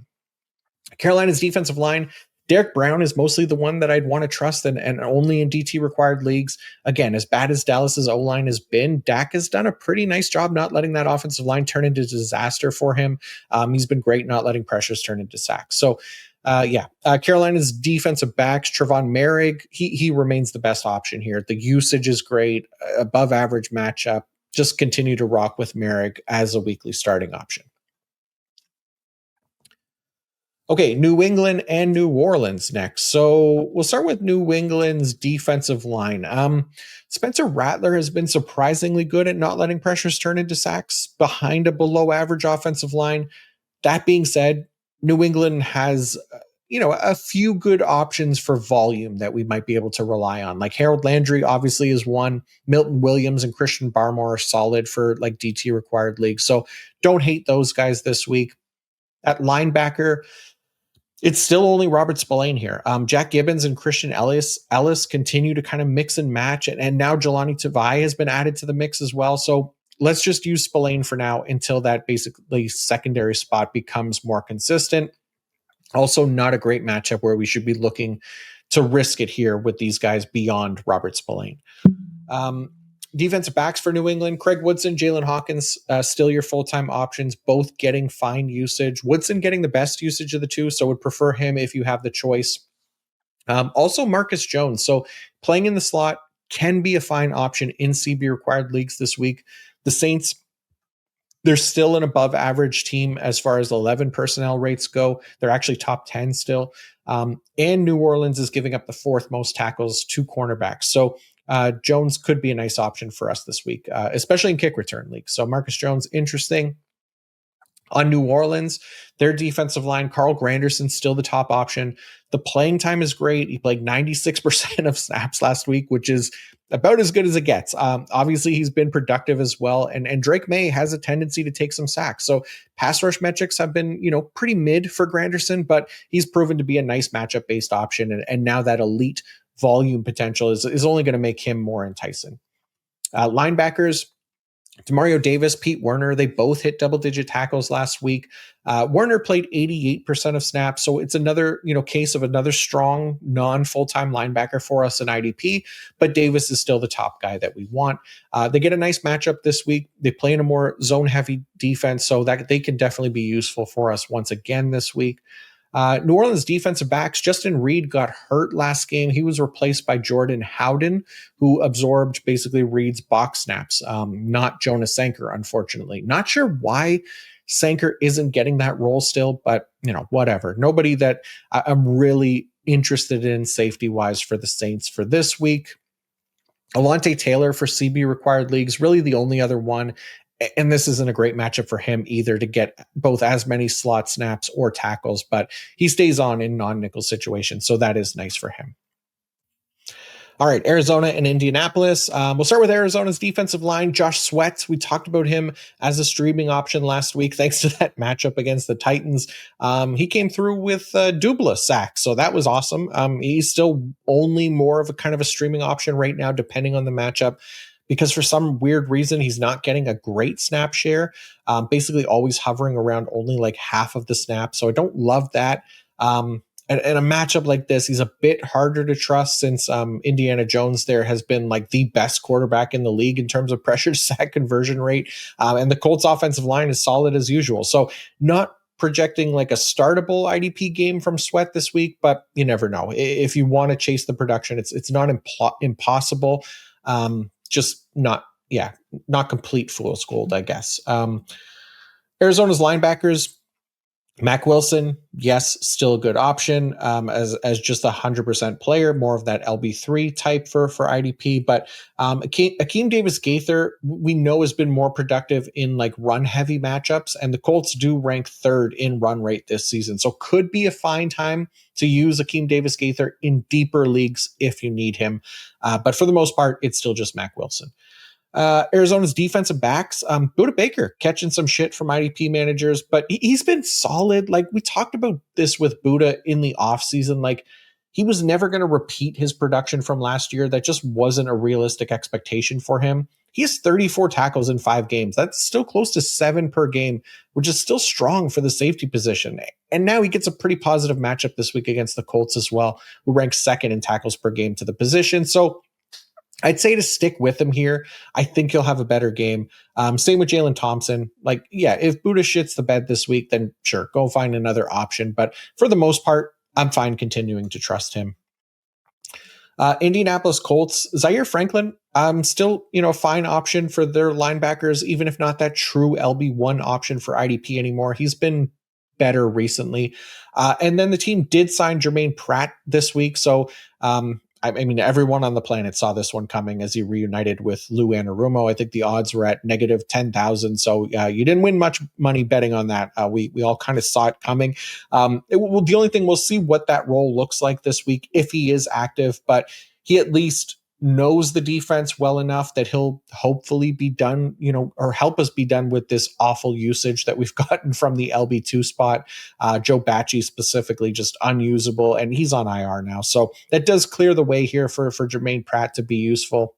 Carolina's defensive line, Derek Brown is mostly the one that I'd want to trust and only in DT required leagues. Again, as bad as Dallas's O-line has been, Dak has done a pretty nice job not letting that offensive line turn into disaster for him. He's been great not letting pressures turn into sacks. So, Carolina's defensive backs, Trevon Merrick, he remains the best option here. The usage is great, above average matchup. Just continue to rock with Merrick as a weekly starting option. Okay, New England and New Orleans next. So we'll start with New England's defensive line. Spencer Rattler has been surprisingly good at not letting pressures turn into sacks behind a below average offensive line. That being said, New England has, a few good options for volume that we might be able to rely on. Like Harold Landry obviously is one. Milton Williams and Christian Barmore are solid for like DT required leagues. So don't hate those guys this week. At linebacker, it's still only Robert Spillane here. Jack Gibbons and Christian Ellis continue to kind of mix and match, and now Jelani Tavai has been added to the mix as well. So let's just use Spillane for now until that basically secondary spot becomes more consistent. Also, not a great matchup where we should be looking to risk it here with these guys beyond Robert Spillane. Defensive backs for New England, Craig Woodson, Jalen Hawkins, still your full-time options, both getting fine usage. Woodson getting the best usage of the two, so would prefer him if you have the choice. Also, Marcus Jones. So playing in the slot can be a fine option in CB required leagues this week. The Saints, they're still an above average team as far as 11 personnel rates go. They're actually top 10 still. And New Orleans is giving up the fourth most tackles to cornerbacks. So Jones could be a nice option for us this week, especially in kick return leagues. So Marcus Jones, interesting. On New Orleans, their defensive line, Carl Granderson's still the top option. The playing time is great. He played 96% of snaps last week, which is about as good as it gets. Obviously, he's been productive as well. And Drake May has a tendency to take some sacks. So pass rush metrics have been, pretty mid for Granderson, but he's proven to be a nice matchup-based option. And now that elite volume potential is only going to make him more enticing. Linebackers, Demario Davis, Pete Werner, they both hit double-digit tackles last week. Werner played 88% of snaps, so it's another case of another strong non-full-time linebacker for us in IDP, but Davis is still the top guy that we want. They get a nice matchup this week. They play in a more zone-heavy defense, so that they can definitely be useful for us once again this week. New Orleans defensive backs, Justin Reed got hurt last game. He was replaced by Jordan Howden, who absorbed basically Reed's box snaps, not Jonas Sanker, unfortunately. Not sure why Sanker isn't getting that role still, but whatever. Nobody that I'm really interested in safety-wise for the Saints for this week. Alontae Taylor for CB required leagues, really the only other one. And this isn't a great matchup for him either to get both as many slot snaps or tackles, but he stays on in non-nickel situations, so that is nice for him. All right, Arizona and Indianapolis. We'll start with Arizona's defensive line. Josh Sweat, we talked about him as a streaming option last week thanks to that matchup against the Titans. He came through with Dubla sacks, so that was awesome. He's still only more of a kind of a streaming option right now, depending on the matchup, because for some weird reason, he's not getting a great snap share, basically always hovering around only like half of the snap. So I don't love that. And a matchup like this, he's a bit harder to trust since Indiana Jones there has been like the best quarterback in the league in terms of pressure to sack conversion rate. And the Colts offensive line is solid as usual. So not projecting like a startable IDP game from Sweat this week, but you never know. If you want to chase the production, it's not impossible. Just not complete fool's gold, I guess. Arizona's linebackers, Mac Wilson, yes, still a good option as just 100% player, more of that LB3 type for IDP. But Akeem Davis Gaither, we know has been more productive in like run heavy matchups, and the Colts do rank third in run rate this season. So could be a fine time to use Akeem Davis Gaither in deeper leagues if you need him. But for the most part, it's still just Mac Wilson. Arizona's defensive backs, Budda Baker catching some shit from IDP managers, but he's been solid. Like we talked about this with Budda in the offseason, like he was never going to repeat his production from last year. That just wasn't a realistic expectation for him. He has 34 tackles in 5 games. That's still close to 7 per game, which is still strong for the safety position. And now he gets a pretty positive matchup this week against the Colts as well, who rank second in tackles per game to the position. So I'd say to stick with him here. I think he'll have a better game. Same with Jalen Thompson. Like, yeah, if Budda shits the bed this week, then sure, go find another option. But for the most part, I'm fine continuing to trust him. Indianapolis Colts, Zaire Franklin, still, a fine option for their linebackers, even if not that true LB1 option for IDP anymore. He's been better recently. And then the team did sign Jermaine Pratt this week. So, I mean, everyone on the planet saw this one coming as he reunited with Lou Anarumo. I think the odds were at negative 10,000. So you didn't win much money betting on that. We all kind of saw it coming. The only thing, we'll see what that role looks like this week if he is active, but he at least knows the defense well enough that he'll hopefully be done, or help us be done with this awful usage that we've gotten from the LB2 spot. Joe Bacci specifically just unusable, and he's on IR now. So that does clear the way here for Jermaine Pratt to be useful.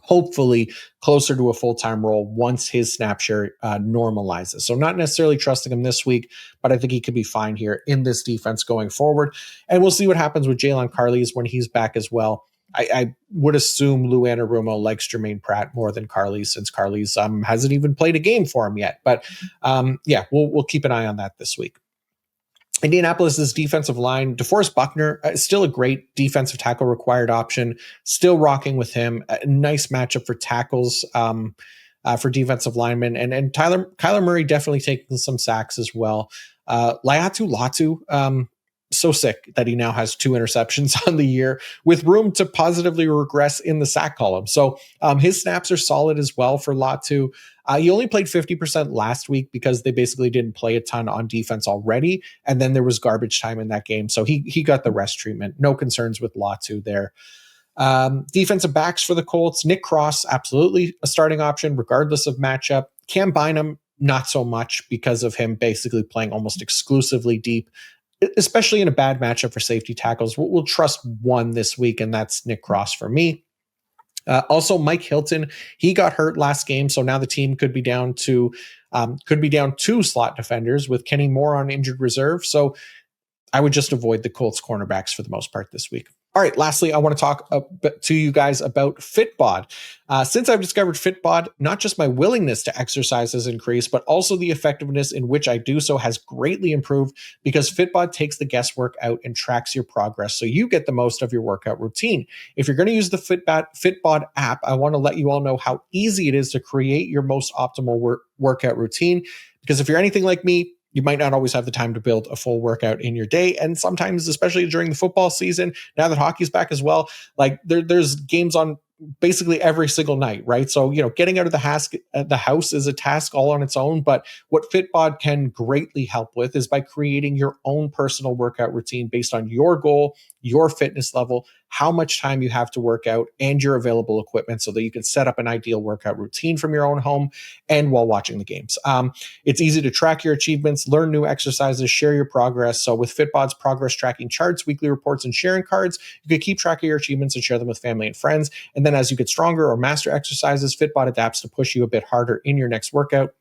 Hopefully closer to a full-time role once his snap share normalizes. So not necessarily trusting him this week, but I think he could be fine here in this defense going forward. And we'll see what happens with Jalen Carley's when he's back as well. I would assume Lou Anarumo likes Jermaine Pratt more than Carley's, since Carley's hasn't even played a game for him yet. But we'll keep an eye on that this week. Indianapolis's defensive line, DeForest Buckner, is still a great defensive tackle required option. Still rocking with him. A nice matchup for tackles for defensive linemen. And Kyler Murray definitely taking some sacks as well. Latu, so sick that he now has 2 interceptions on the year with room to positively regress in the sack column. So his snaps are solid as well for Latu. He only played 50% last week because they basically didn't play a ton on defense already. And then there was garbage time in that game. So he got the rest treatment. No concerns with Latu there. Defensive backs for the Colts, Nick Cross, absolutely a starting option regardless of matchup. Cam Bynum, not so much because of him basically playing almost exclusively deep, especially in a bad matchup for safety tackles. We'll trust one this week, and that's Nick Cross for me. Also, Mike Hilton, he got hurt last game, so now the team could be down 2 slot defenders with Kenny Moore on injured reserve. So I would just avoid the Colts cornerbacks for the most part this week. All right, lastly, I want to talk to you guys about Fitbod. Since I've discovered Fitbod, not just my willingness to exercise has increased, but also the effectiveness in which I do so has greatly improved, because Fitbod takes the guesswork out and tracks your progress so you get the most of your workout routine. If you're going to use the Fitbod app, I want to let you all know how easy it is to create your most optimal workout routine, because if you're anything like me, you might not always have the time to build a full workout in your day. And sometimes, especially during the football season, now that hockey's back as well, like there's games on basically every single night, right? So, getting out of the house is a task all on its own. But what Fitbod can greatly help with is by creating your own personal workout routine based on your goal, your fitness level, how much time you have to work out, and your available equipment, so that you can set up an ideal workout routine from your own home and while watching the games. It's easy to track your achievements, learn new exercises, share your progress. So with Fitbod's progress tracking charts, weekly reports, and sharing cards, you can keep track of your achievements and share them with family and friends. And then as you get stronger or master exercises, Fitbod adapts to push you a bit harder in your next workout.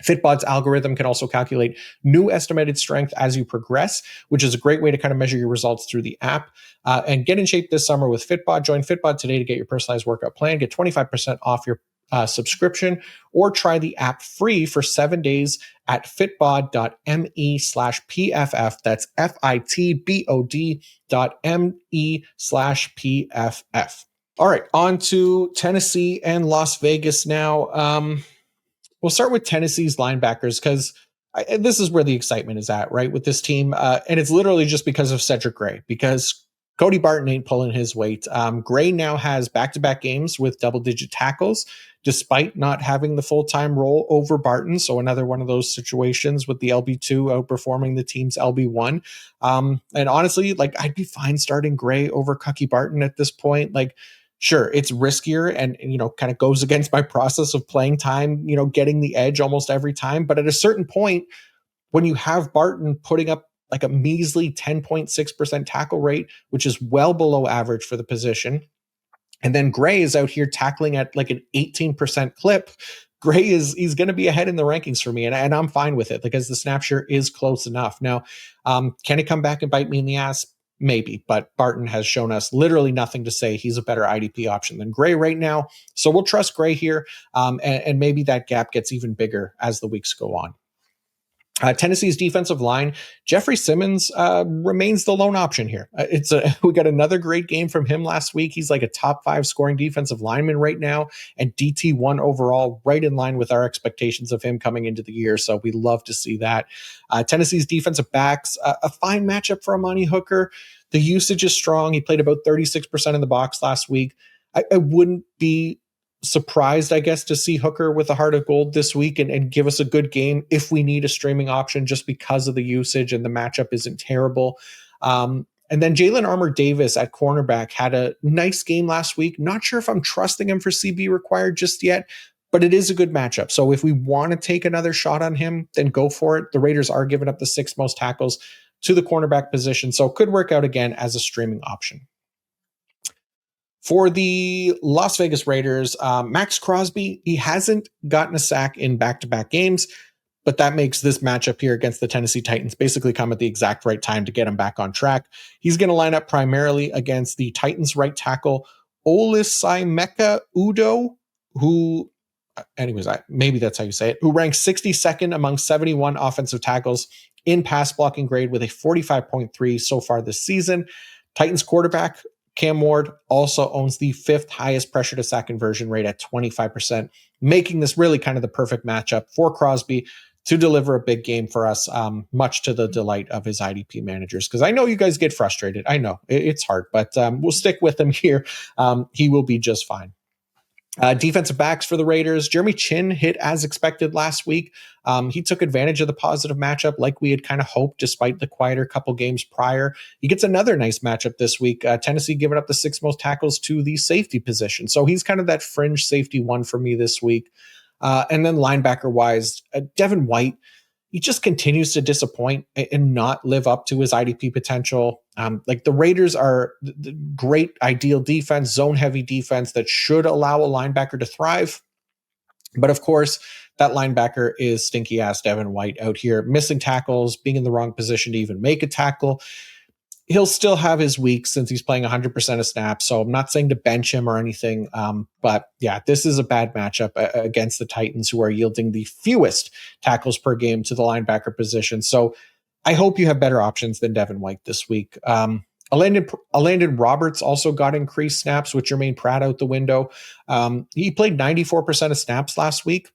Fitbod's algorithm can also calculate new estimated strength as you progress, which is a great way to kind of measure your results through the app. And get in shape this summer with Fitbod. Join Fitbod today to get your personalized workout plan. Get 25% off your subscription, or try the app free for 7 days at fitbod.me/PFF. That's fitbod.me/PFF. All right, on to Tennessee and Las Vegas now. We'll start with Tennessee's linebackers, because this is where the excitement is at, right, with this team. And it's literally just because of Cedric Gray, because Cody Barton ain't pulling his weight. Gray now has back-to-back games with double-digit tackles, despite not having the full-time role over Barton. So another one of those situations with the LB2 outperforming the team's LB1. And honestly, I'd be fine starting Gray over Cucky Barton at this point. Sure, it's riskier and kind of goes against my process of playing time, getting the edge almost every time. But at a certain point, when you have Barton putting up a measly 10.6% tackle rate, which is well below average for the position, and then Gray is out here tackling at an 18% clip, Gray he's going to be ahead in the rankings for me, and I'm fine with it because the snap share is close enough. Now, can it come back and bite me in the ass? Maybe, but Barton has shown us literally nothing to say he's a better IDP option than Gray right now. So we'll trust Gray here, and maybe that gap gets even bigger as the weeks go on. Tennessee's defensive line, Jeffrey Simmons remains the lone option here. We got another great game from him last week. He's a top 5 scoring defensive lineman right now, and DT1 overall, right in line with our expectations of him coming into the year. So we love to see that. Tennessee's defensive backs, a fine matchup for Amani Hooker. The usage is strong. He played about 36% in the box last week. I wouldn't be surprised, I guess, to see Hooker with a heart of gold this week and give us a good game if we need a streaming option, just because of the usage, and the matchup isn't terrible. And And then Jalen Armour Davis at cornerback had a nice game last week. Not sure if I'm trusting him for CB required just yet, but it is a good matchup. So if we want to take another shot on him, then go for it. The Raiders are giving up the 6th most tackles to the cornerback position, so it could work out again as a streaming option. For the Las Vegas Raiders, Max Crosby, he hasn't gotten a sack in back-to-back games, but that makes this matchup here against the Tennessee Titans basically come at the exact right time to get him back on track. He's going to line up primarily against the Titans right tackle, Olisai Udo, who, anyways, maybe that's how you say it, who ranks 62nd among 71 offensive tackles in pass blocking grade with a 45.3 so far this season. Titans quarterback Cam Ward also owns the 5th highest pressure to sack conversion rate at 25%, making this really kind of the perfect matchup for Crosby to deliver a big game for us, much to the delight of his IDP managers. Because I know you guys get frustrated. I know it's hard, but we'll stick with him here. He will be just fine. Defensive backs for the Raiders. Jeremy Chin hit as expected last week. He took advantage of the positive matchup like we had kind of hoped despite the quieter couple games prior. He gets another nice matchup this week. Tennessee giving up the 6th most tackles to the safety position. So he's kind of that fringe safety one for me this week. And then linebacker wise, Devin White, he just continues to disappoint and not live up to his IDP potential. Like the Raiders are the great ideal defense, zone heavy defense that should allow a linebacker to thrive. But of course, that linebacker is stinky ass Devin White out here, missing tackles, being in the wrong position to even make a tackle. He'll still have his weeks since he's playing 100% of snaps. So I'm not saying to bench him or anything. But yeah, this is a bad matchup against the Titans, who are yielding the fewest tackles per game to the linebacker position. So I hope you have better options than Devin White this week. Landon Roberts also got increased snaps with Jermaine Pratt out the window. He played 94% of snaps last week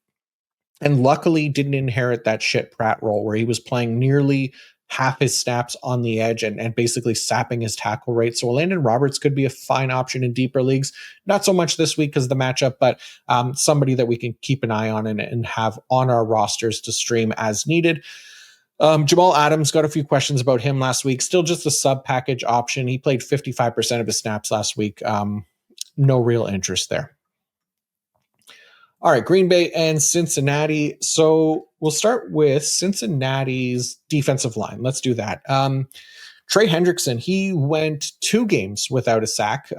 and luckily didn't inherit that shit Pratt role where he was playing nearly half his snaps on the edge and basically sapping his tackle rate. So Landon Roberts could be a fine option in deeper leagues. Not so much this week because of the matchup, but somebody that we can keep an eye on and have on our rosters to stream as needed. Jamal Adams, got a few questions about him last week. Still just a sub package option. He played 55% of his snaps last week. No real interest there. All right, Green Bay and Cincinnati. So we'll start with Cincinnati's defensive line. Let's do that. Trey Hendrickson, he went 2 games without a sack,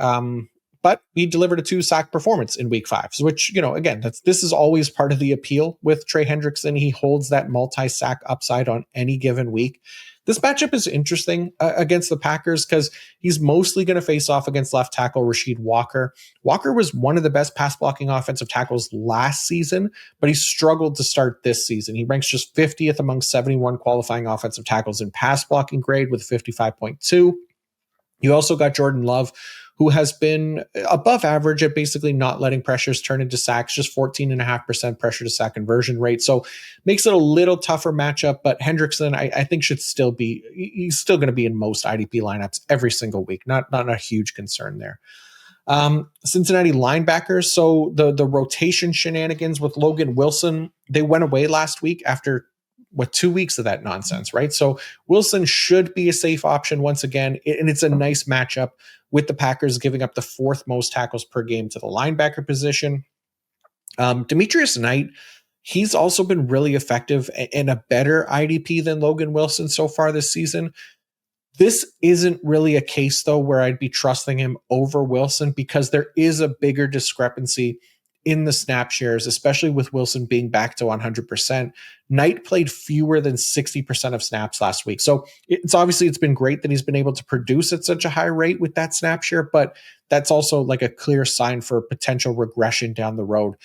but he delivered a 2-sack performance in week 5, which, again, this is always part of the appeal with Trey Hendrickson. He holds that multi-sack upside on any given week. This matchup is interesting against the Packers because he's mostly going to face off against left tackle Rasheed Walker. Walker was one of the best pass blocking offensive tackles last season, but he struggled to start this season. He ranks just 50th among 71 qualifying offensive tackles in pass blocking grade with 55.2. You also got Jordan Love, who has been above average at basically not letting pressures turn into sacks, just 14.5% pressure to sack conversion rate. So makes it a little tougher matchup, but Hendrickson, I think he's still going to be in most IDP lineups every single week. Not a huge concern there. Cincinnati linebackers. So the rotation shenanigans with Logan Wilson, they went away last week after 2 weeks of that nonsense, right? So Wilson should be a safe option once again, and it's a nice matchup with the Packers giving up the 4th most tackles per game to the linebacker position. Demetrius Knight, he's also been really effective and a better IDP than Logan Wilson so far this season. This isn't really a case, though, where I'd be trusting him over Wilson because there is a bigger discrepancy in the snap shares, especially with Wilson being back to 100%. Knight played fewer than 60% of snaps last week. So it's been great that he's been able to produce at such a high rate with that snap share, but that's also like a clear sign for potential regression down the road.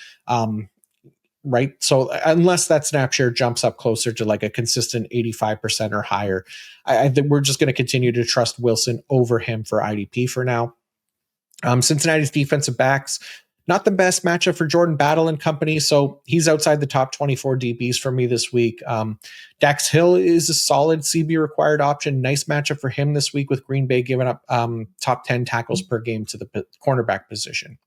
Right. So unless that snap share jumps up closer to like a consistent 85% or higher, I think we're just going to continue to trust Wilson over him for IDP for now. Cincinnati's defensive backs, not the best matchup for Jordan Battle and company, so he's outside the top 24 DBs for me this week. Dax Hill is a solid CB required option. Nice matchup for him this week with Green Bay giving up top 10 tackles per game to the cornerback position.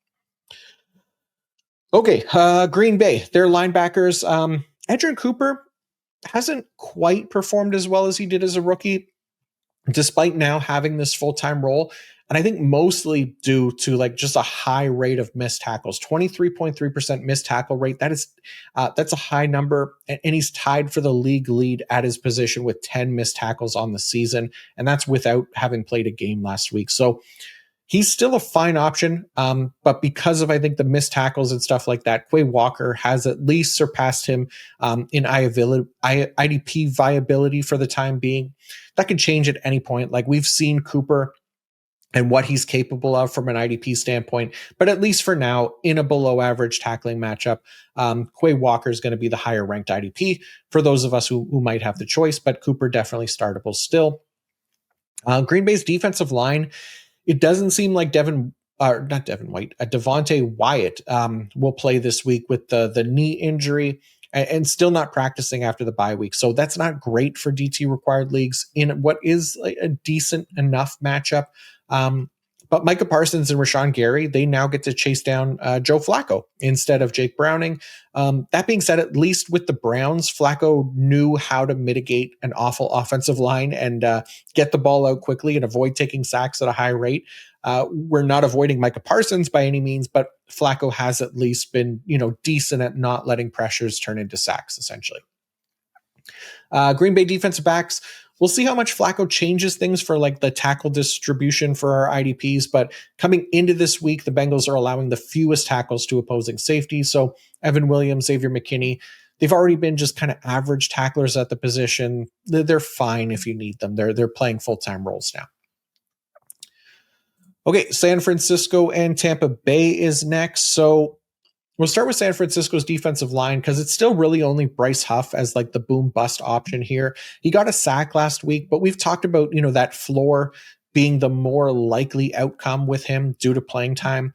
Okay, Green Bay, their linebackers. Edgerrin Cooper hasn't quite performed as well as he did as a rookie. despite now having this full-time role. And I think mostly due to like just a high rate of missed tackles, 23.3% missed tackle rate. That's a high number. And he's tied for the league lead at his position with 10 missed tackles on the season. And that's without having played a game last week. So he's still a fine option. But because of, I think, the missed tackles and stuff like that, Quay Walker has at least surpassed him in IDP viability for the time being. That could change at any point. Like we've seen Cooper and what he's capable of from an IDP standpoint. But at least for now, in a below average tackling matchup, Quay Walker is going to be the higher ranked IDP for those of us who might have the choice, but Cooper definitely startable still. Green Bay's defensive line, it doesn't seem like Devontae Wyatt will play this week with the knee injury and still not practicing after the bye week. So that's not great for DT required leagues in what is a decent enough matchup. But Micah Parsons and Rashawn Gary, they now get to chase down Joe Flacco instead of Jake Browning. That being said, at least with the Browns, Flacco knew how to mitigate an awful offensive line and get the ball out quickly and avoid taking sacks at a high rate. We're not avoiding Micah Parsons by any means, but Flacco has at least been, decent at not letting pressures turn into sacks, essentially. Green Bay defensive backs, we'll see how much Flacco changes things for like the tackle distribution for our IDPs. But coming into this week, the Bengals are allowing the fewest tackles to opposing safeties. So Evan Williams, Xavier McKinney, they've already been just kind of average tacklers at the position. They're fine if you need them. They're playing full-time roles now. Okay, San Francisco and Tampa Bay is next. So we'll start with San Francisco's defensive line because it's still really only Bryce Huff as like the boom bust option here. He got a sack last week, but we've talked about, that floor being the more likely outcome with him due to playing time.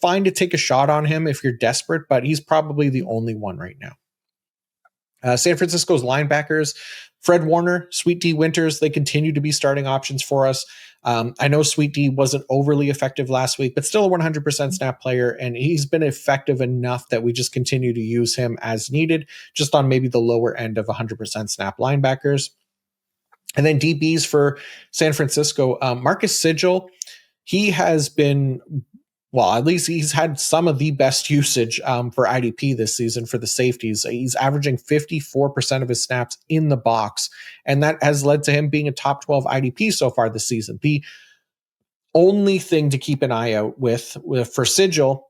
Fine to take a shot on him if you're desperate, but he's probably the only one right now. San Francisco's linebackers, Fred Warner, Sweet D Winters, they continue to be starting options for us. I know Sweet D wasn't overly effective last week, but still a 100% snap player, and he's been effective enough that we just continue to use him as needed, just on maybe the lower end of 100% snap linebackers. And then DBs for San Francisco, Marcus Sigil, he has been, well, at least he's had some of the best usage for IDP this season for the safeties. He's averaging 54% of his snaps in the box, and that has led to him being a top 12 IDP so far this season. The only thing to keep an eye out with for Sigil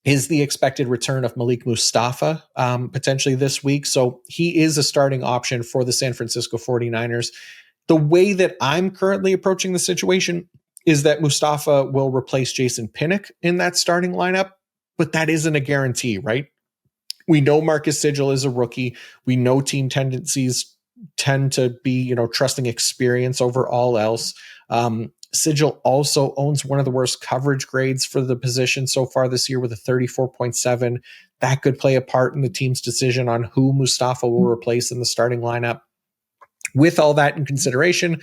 is the expected return of Malik Mustafa potentially this week. So he is a starting option for the San Francisco 49ers. The way that I'm currently approaching the situation is that Mustafa will replace Jason Pinnock in that starting lineup, but that isn't a guarantee, right? We know Marcus Sigil is a rookie. We know team tendencies tend to be, trusting experience over all else. Sigil also owns one of the worst coverage grades for the position so far this year with a 34.7. That could play a part in the team's decision on who Mustafa will replace in the starting lineup. With all that in consideration,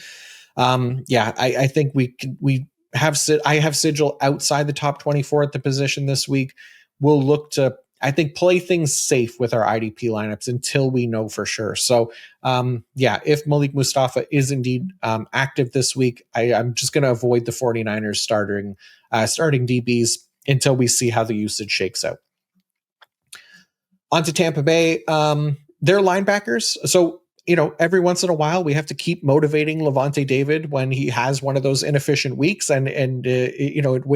I think I have Sigil outside the top 24 at the position this week. We'll look to, I think, play things safe with our IDP lineups until we know for sure. So, if Malik Mustafa is indeed active this week, I'm just going to avoid the 49ers starting DBs until we see how the usage shakes out. On to Tampa Bay, their linebackers. So, every once in a while we have to keep motivating Levante David when he has one of those inefficient weeks and it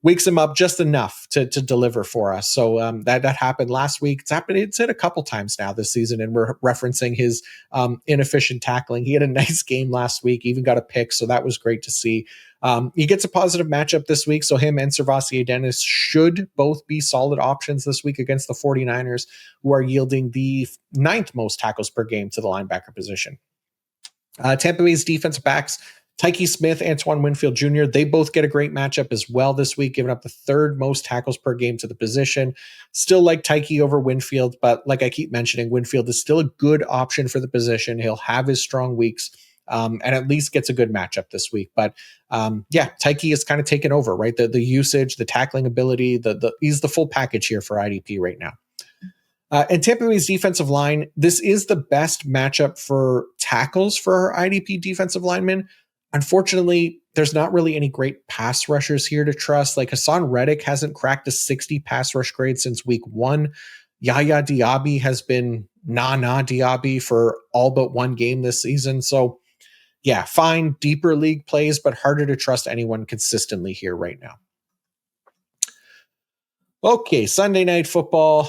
wakes him up just enough to deliver for us. So that happened last week. It's hit a couple times now this season, and we're referencing his inefficient tackling. He had a nice game last week, even got a pick. So that was great to see. He gets a positive matchup this week. So him and Servassier Dennis should both be solid options this week against the 49ers, who are yielding the 9th most tackles per game to the linebacker position. Tampa Bay's defensive backs, Tyke Smith, Antoine Winfield Jr., they both get a great matchup as well this week, giving up the 3rd most tackles per game to the position. Still like Tyke over Winfield, but like I keep mentioning, Winfield is still a good option for the position. He'll have his strong weeks and at least gets a good matchup this week. But Tyke is kind of taken over, right? The usage, the tackling ability, he's the full package here for IDP right now. And Tampa Bay's defensive line, this is the best matchup for tackles for our IDP defensive linemen. Unfortunately, there's not really any great pass rushers here to trust. Like Hassan Reddick hasn't cracked a 60 pass rush grade since week one. Yaya Diaby has been na Diaby for all but one game this season. So, yeah, fine, deeper league plays, but harder to trust anyone consistently here right now. Okay, Sunday Night Football,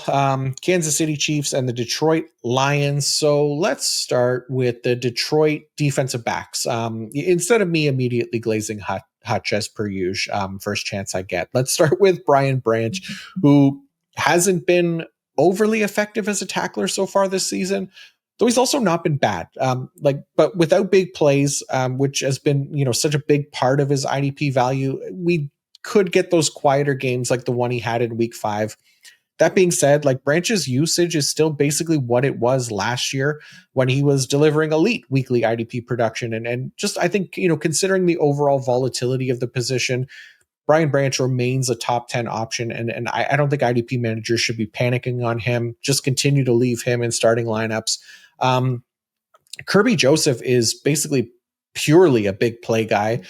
Kansas City Chiefs and the Detroit Lions. So let's start with the Detroit defensive backs. Instead of me immediately glazing Hutch as per usual, first chance I get, let's start with Brian Branch, who hasn't been overly effective as a tackler so far this season, though he's also not been bad. But without big plays, which has been such a big part of his IDP value, we could get those quieter games like the one he had in week 5. That being said, like Branch's usage is still basically what it was last year when he was delivering elite weekly IDP production. And just, I think, considering the overall volatility of the position, Brian Branch remains a top 10 option. And I don't think IDP managers should be panicking on him. Just continue to leave him in starting lineups. Kirby Joseph is basically purely a big play guy,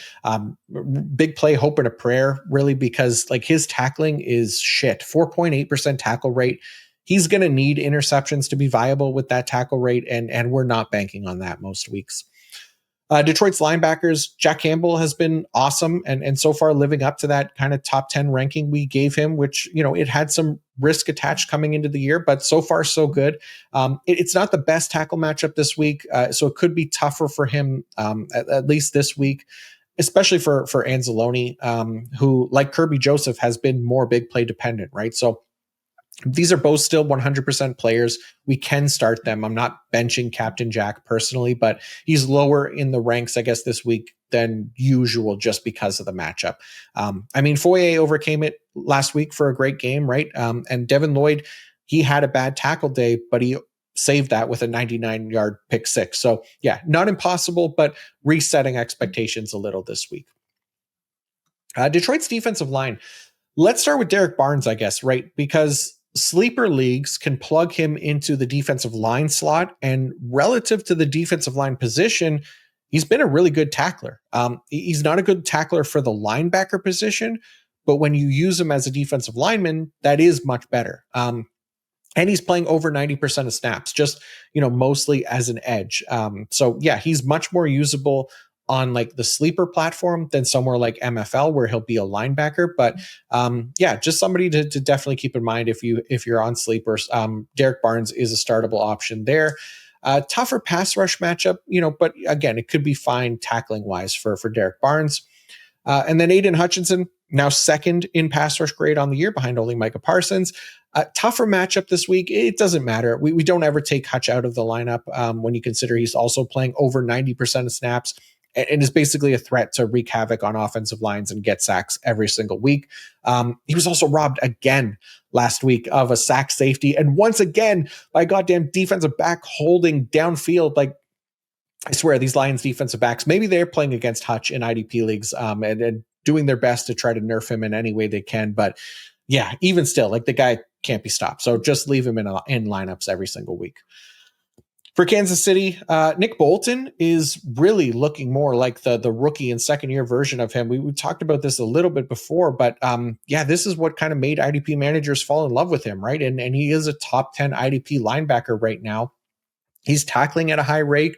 big play hope and a prayer, really, because like his tackling is shit. 4.8% tackle rate. He's going to need interceptions to be viable with that tackle rate, and we're not banking on that most weeks. Detroit's linebackers, Jack Campbell has been awesome and so far living up to that kind of top 10 ranking we gave him, which, it had some risk attached coming into the year, but so far so good. It's not the best tackle matchup this week, so it could be tougher for him, at least this week, especially for Anzalone, who, like Kirby Joseph, has been more big play dependent, right? So these are both still 100% players. We can start them. I'm not benching Captain Jack personally, but he's lower in the ranks, I guess, this week than usual just because of the matchup. Foye overcame it last week for a great game, right? And Devin Lloyd, he had a bad tackle day, but he saved that with a 99-yard pick six. So, yeah, not impossible, but resetting expectations a little this week. Detroit's defensive line. Let's start with Derek Barnes, I guess, right? Because sleeper leagues can plug him into the defensive line slot, and relative to the defensive line position, he's been a really good tackler. He's not a good tackler for the linebacker position, but when you use him as a defensive lineman, that is much better. And he's playing over 90% of snaps, just, mostly as an edge. So yeah, he's much more usable on like the sleeper platform than somewhere like MFL where he'll be a linebacker. But just somebody to definitely keep in mind if you're on sleepers. Derek Barnes is a startable option there. Tougher pass rush matchup, but again, it could be fine tackling wise for Derek Barnes. And then Aiden Hutchinson, now second in pass rush grade on the year behind only Micah Parsons. Tougher matchup this week. It doesn't matter. We don't ever take Hutch out of the lineup when you consider he's also playing over 90% of snaps and is basically a threat to wreak havoc on offensive lines and get sacks every single week. He was also robbed again last week of a sack safety. And once again, by goddamn defensive back holding downfield. Like, I swear these Lions defensive backs, maybe they're playing against Hutch in IDP leagues and doing their best to try to nerf him in any way they can. But yeah, even still, like the guy can't be stopped. So just leave him in lineups every single week. For Kansas City, Nick Bolton is really looking more like the rookie and second year version of him. We talked about this a little bit before, but this is what kind of made IDP managers fall in love with him, right? And he is a top 10 IDP linebacker right now. He's tackling at a high rate.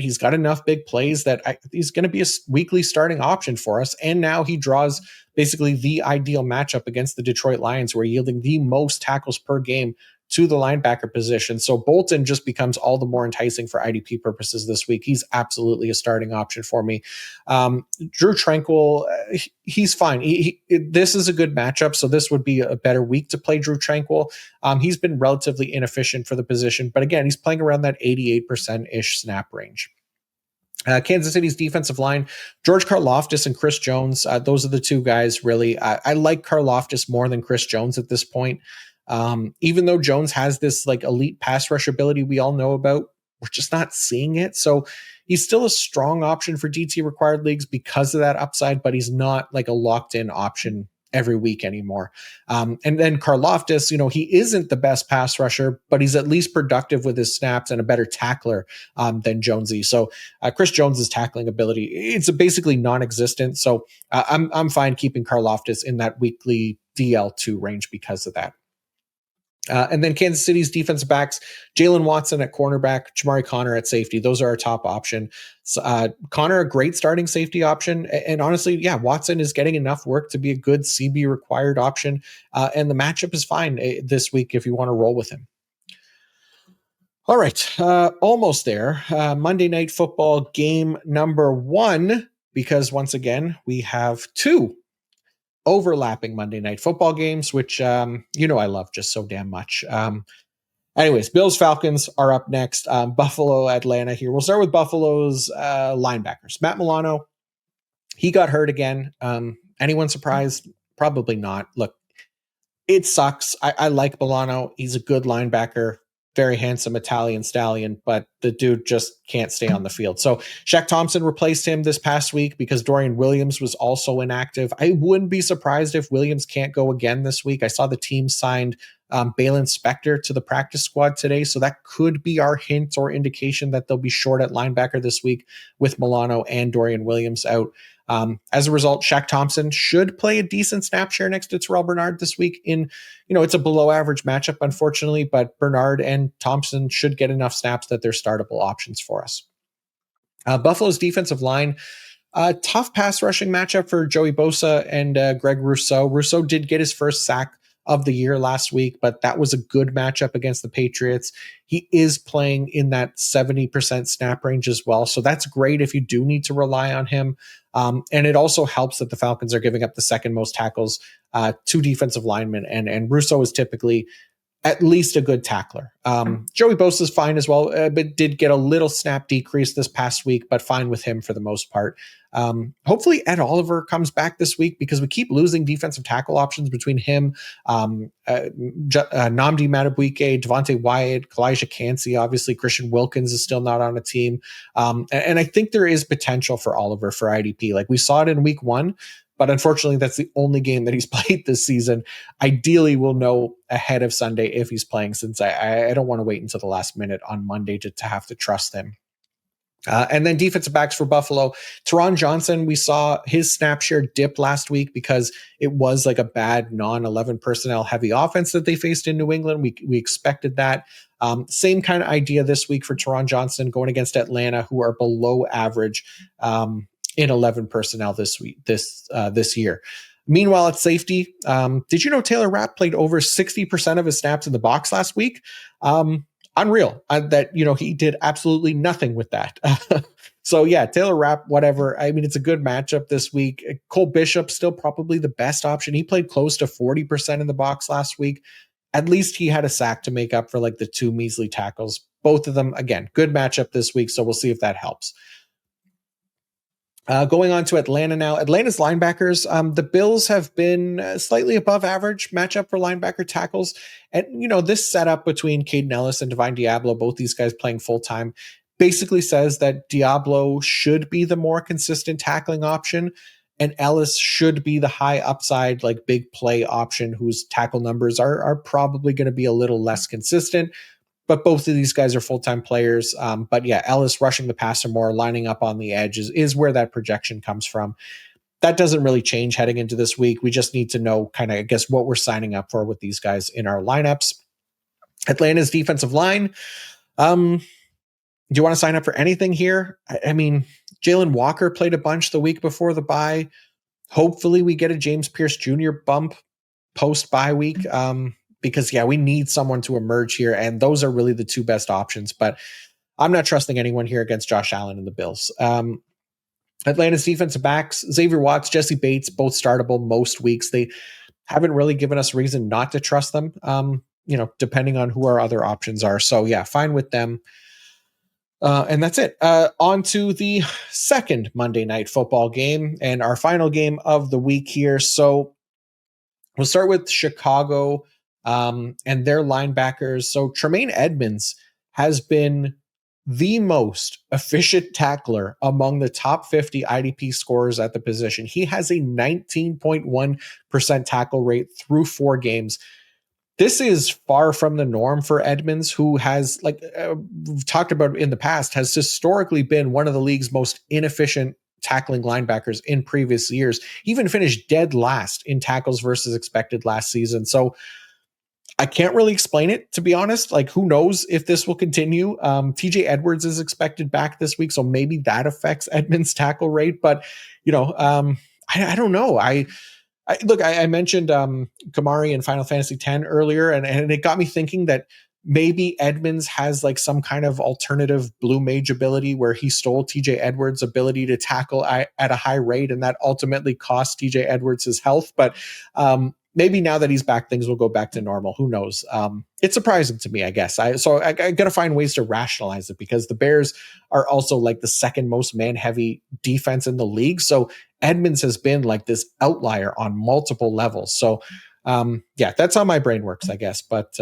He's got enough big plays that he's going to be a weekly starting option for us. And now he draws basically the ideal matchup against the Detroit Lions, who are yielding the most tackles per game to the linebacker position. So Bolton just becomes all the more enticing for IDP purposes this week. He's absolutely a starting option for me. Drew Tranquill, he's fine. This is a good matchup, so this would be a better week to play Drew Tranquill. He's been relatively inefficient for the position, but again, he's playing around that 88%-ish snap range. Kansas City's defensive line, George Karlaftis and Chris Jones. Those are the two guys, really. I like Karlaftis more than Chris Jones at this point. Even though Jones has this like elite pass rush ability we all know about, we're just not seeing it. So he's still a strong option for DT required leagues because of that upside, but he's not like a locked in option every week anymore. And then Karlaftis, he isn't the best pass rusher, but he's at least productive with his snaps and a better tackler than Jonesy. So Chris Jones's tackling ability, it's basically non-existent. So I'm fine keeping Karlaftis in that weekly DL2 range because of that. And then Kansas City's defensive backs, Jalen Watson at cornerback, Jamari Connor at safety. Those are our top option. Connor, a great starting safety option. And honestly, yeah, Watson is getting enough work to be a good CB required option. And the matchup is fine this week if you want to roll with him. All right, almost there. Monday Night Football game number 1, because once again, we have 2 overlapping Monday Night Football games, which I love just so damn much. Anyways, Bills Falcons are up next. Buffalo Atlanta here. We'll start with Buffalo's linebackers. Matt Milano, he got hurt again. Anyone surprised? Probably not. Look, it sucks. I like Milano. He's a good linebacker. Very handsome Italian stallion, but the dude just can't stay on the field. So Shaq Thompson replaced him this past week because Dorian Williams was also inactive. I wouldn't be surprised if Williams can't go again this week. I saw the team signed Balin Spector to the practice squad today, so that could be our hint or indication that they'll be short at linebacker this week with Milano and Dorian Williams out. As a result, Shaq Thompson should play a decent snap share next to Terrell Bernard this week in, it's a below average matchup, unfortunately, but Bernard and Thompson should get enough snaps that they're startable options for us. Buffalo's defensive line, tough pass rushing matchup for Joey Bosa and Greg Rousseau. Rousseau did get his first sack of the year last week, but that was a good matchup against the Patriots. He is playing in that 70% snap range as well. So that's great if you do need to rely on him. And it also helps that the Falcons are giving up the second most tackles to defensive linemen. And Rousseau is typically at least a good tackler. Joey Bosa is fine as well, but did get a little snap decrease this past week, but fine with him for the most part. Hopefully Ed Oliver comes back this week because we keep losing defensive tackle options between him, Nnamdi Madubuike, Devontae Wyatt, Kalijah Cansey. Obviously, Christian Wilkins is still not on a team. And I think there is potential for Oliver for IDP. Like we saw it in week 1, but unfortunately, that's the only game that he's played this season. Ideally, we'll know ahead of Sunday if he's playing, since I don't want to wait until the last minute on Monday to have to trust him. And then defensive backs for Buffalo. Teron Johnson, we saw his snap share dip last week because it was like a bad non-11 personnel heavy offense that they faced in New England. We expected that. Same kind of idea this week for Teron Johnson going against Atlanta, who are below average in 11 personnel this year. Meanwhile, at safety, did you know Taylor Rapp played over 60% of his snaps in the box last week? Unreal that, he did absolutely nothing with that. So yeah, Taylor Rapp, whatever. I mean, it's a good matchup this week. Cole Bishop, still probably the best option. He played close to 40% in the box last week. At least he had a sack to make up for like the 2 measly tackles. Both of them, again, good matchup this week. So we'll see if that helps. Going on to Atlanta now. Atlanta's linebackers, the Bills have been slightly above average matchup for linebacker tackles. And, this setup between Caden Ellis and Divine Diablo, both these guys playing full-time, basically says that Diablo should be the more consistent tackling option, and Ellis should be the high upside, like big play option, whose tackle numbers are probably going to be a little less consistent. But both of these guys are full-time players. But yeah, Ellis rushing the passer more, lining up on the edge is where that projection comes from. That doesn't really change heading into this week. We just need to know kind of, I guess, what we're signing up for with these guys in our lineups. Atlanta's defensive line. Do you want to sign up for anything here? I mean, Jalen Walker played a bunch the week before the bye. Hopefully we get a James Pierce Jr. bump post-bye week. Because, yeah, we need someone to emerge here, and those are really the 2 best options. But I'm not trusting anyone here against Josh Allen and the Bills. Atlanta's defensive backs, Xavier Watts, Jesse Bates, both startable most weeks. They haven't really given us reason not to trust them, depending on who our other options are. So, yeah, fine with them. And that's it. On to the second Monday Night Football game and our final game of the week here. So we'll start with Chicago and their linebackers. So Tremaine Edmonds has been the most efficient tackler among the top 50 IDP scorers at the position. He has a 19.1% tackle rate through 4 games. This is far from the norm for Edmonds, who has, like we've talked about in the past, has historically been one of the league's most inefficient tackling linebackers in previous years. He even finished dead last in tackles versus expected last season. So I can't really explain it, to be honest. Like, who knows if this will continue? TJ Edwards is expected back this week, so maybe that affects Edmonds' tackle rate. But, I don't know. I mentioned Kamari in Final Fantasy X earlier, and it got me thinking that maybe Edmonds has like some kind of alternative blue mage ability where he stole TJ Edwards' ability to tackle at a high rate, and that ultimately cost TJ Edwards his health. But maybe now that he's back, things will go back to normal. Who knows? It's surprising to me, I guess. I got to find ways to rationalize it, because the Bears are also like the second most man-heavy defense in the league. So Edmonds has been like this outlier on multiple levels. So that's how my brain works, I guess. But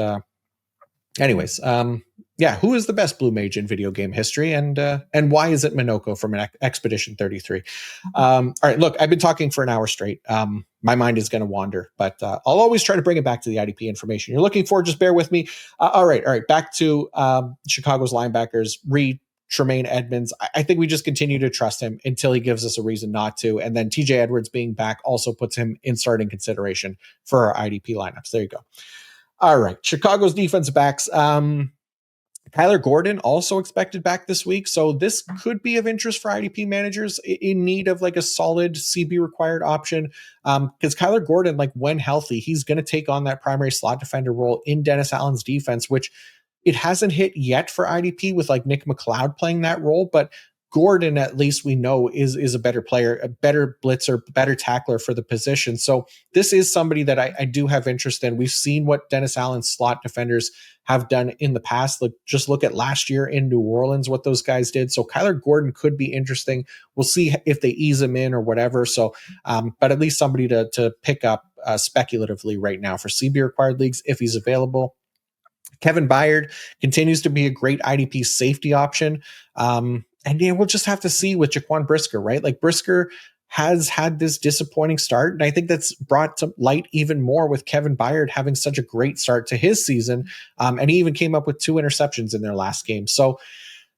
anyways, who is the best blue mage in video game history, and why is it Minoko from Expedition 33? All right, look, I've been talking for an hour straight. My mind is going to wander, but I'll always try to bring it back to the IDP information you're looking for. Just bear with me. All right, back to Chicago's linebackers. Tremaine Edmonds. I think we just continue to trust him until he gives us a reason not to. And then TJ Edwards being back also puts him in starting consideration for our IDP lineups. There you go. All right. Chicago's defensive backs. Kyler Gordon also expected back this week. So this could be of interest for IDP managers in need of like a solid CB required option. Because Kyler Gordon, like when healthy, he's going to take on that primary slot defender role in Dennis Allen's defense, which it hasn't hit yet for IDP with like Nick McLeod playing that role, but Gordon, at least we know, is a better player, a better blitzer, better tackler for the position. So this is somebody that I do have interest in. We've seen what Dennis Allen's slot defenders have done in the past. Like, just look at last year in New Orleans, what those guys did. So Kyler Gordon could be interesting. We'll see if they ease him in or whatever. So, but at least somebody to pick up speculatively right now for CB required leagues if he's available. Kevin Byard continues to be a great IDP safety option. And we'll just have to see with Jaquan Brisker, right? Like, Brisker has had this disappointing start, and I think that's brought to light even more with Kevin Byard having such a great start to his season. And he even came up with 2 interceptions in their last game. So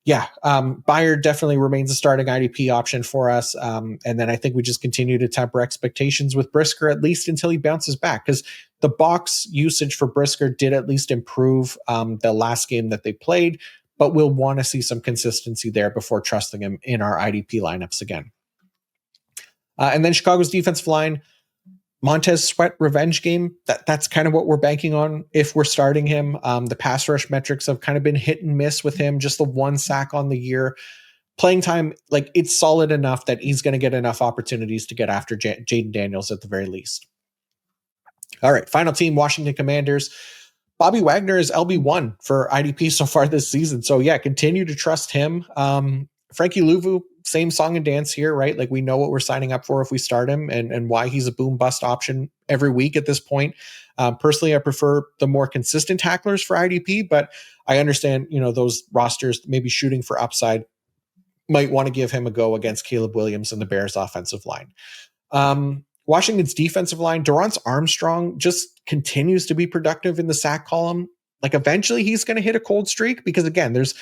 Byard definitely remains a starting IDP option for us. And then I think we just continue to temper expectations with Brisker, at least until he bounces back, because the box usage for Brisker did at least improve the last game that they played, but we'll want to see some consistency there before trusting him in our IDP lineups again. And then Chicago's defensive line, Montez Sweat revenge game. That's kind of what we're banking on if we're starting him. The pass rush metrics have kind of been hit and miss with him. Just the 1 sack on the year. Playing time, like, it's solid enough that he's going to get enough opportunities to get after Jaden Daniels at the very least. All right, final team, Washington Commanders. Bobby Wagner is LB1 for IDP so far this season. So continue to trust him. Frankie Louvu, same song and dance here, right? Like, we know what we're signing up for if we start him, and why he's a boom bust option every week at this point. Personally, I prefer the more consistent tacklers for IDP, but I understand, those rosters maybe shooting for upside might want to give him a go against Caleb Williams and the Bears offensive line. Washington's defensive line, Dorrance Armstrong just continues to be productive in the sack column. Like, eventually he's going to hit a cold streak, because again, there's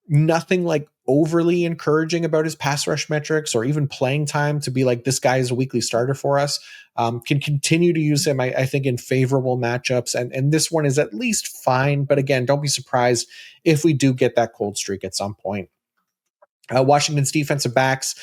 nothing like overly encouraging about his pass rush metrics or even playing time to be like, this guy is a weekly starter for us. Can continue to use him, I think, in favorable matchups. And this one is at least fine. But again, don't be surprised if we do get that cold streak at some point. Washington's defensive backs,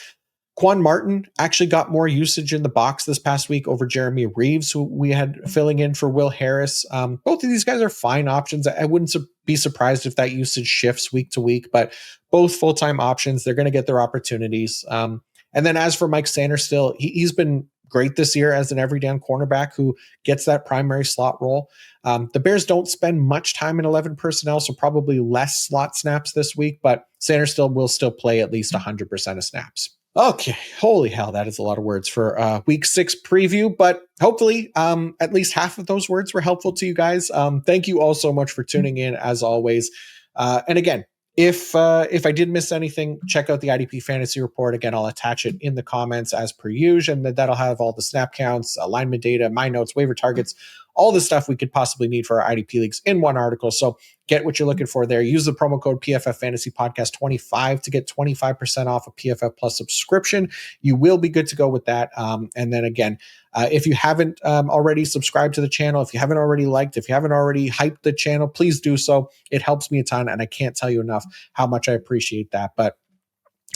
Quan Martin actually got more usage in the box this past week over Jeremy Reeves, who we had filling in for Will Harris. Both of these guys are fine options. I wouldn't be surprised if that usage shifts week to week, but both full-time options. They're going to get their opportunities. And then as for Mike Sanderstill, he's been great this year as an every down cornerback who gets that primary slot role. The Bears don't spend much time in 11 personnel, so probably less slot snaps this week, but Sanderstill will still play at least 100% of snaps. Okay, holy hell, that is a lot of words for week 6 preview, but hopefully at least half of those words were helpful to you guys. Thank you all so much for tuning in, as always. And again, If I did miss anything, check out the IDP fantasy report. Again, I'll attach it in the comments as per usual, and that'll have all the snap counts, alignment data, my notes, waiver targets, all the stuff we could possibly need for our IDP leagues in one article. So get what you're looking for there. Use the promo code PFF Fantasy Podcast 25 to get 25% off a PFF Plus subscription. You will be good to go with that. And then again, if you haven't already subscribed to the channel, if you haven't already liked, if you haven't already hyped the channel, please do so. It helps me a ton, and I can't tell you enough how much I appreciate that. But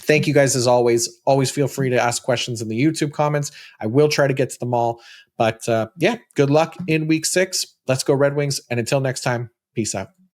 thank you guys as always. Always feel free to ask questions in the YouTube comments. I will try to get to them all. But yeah, good luck in week 6. Let's go Red Wings. And until next time, peace out.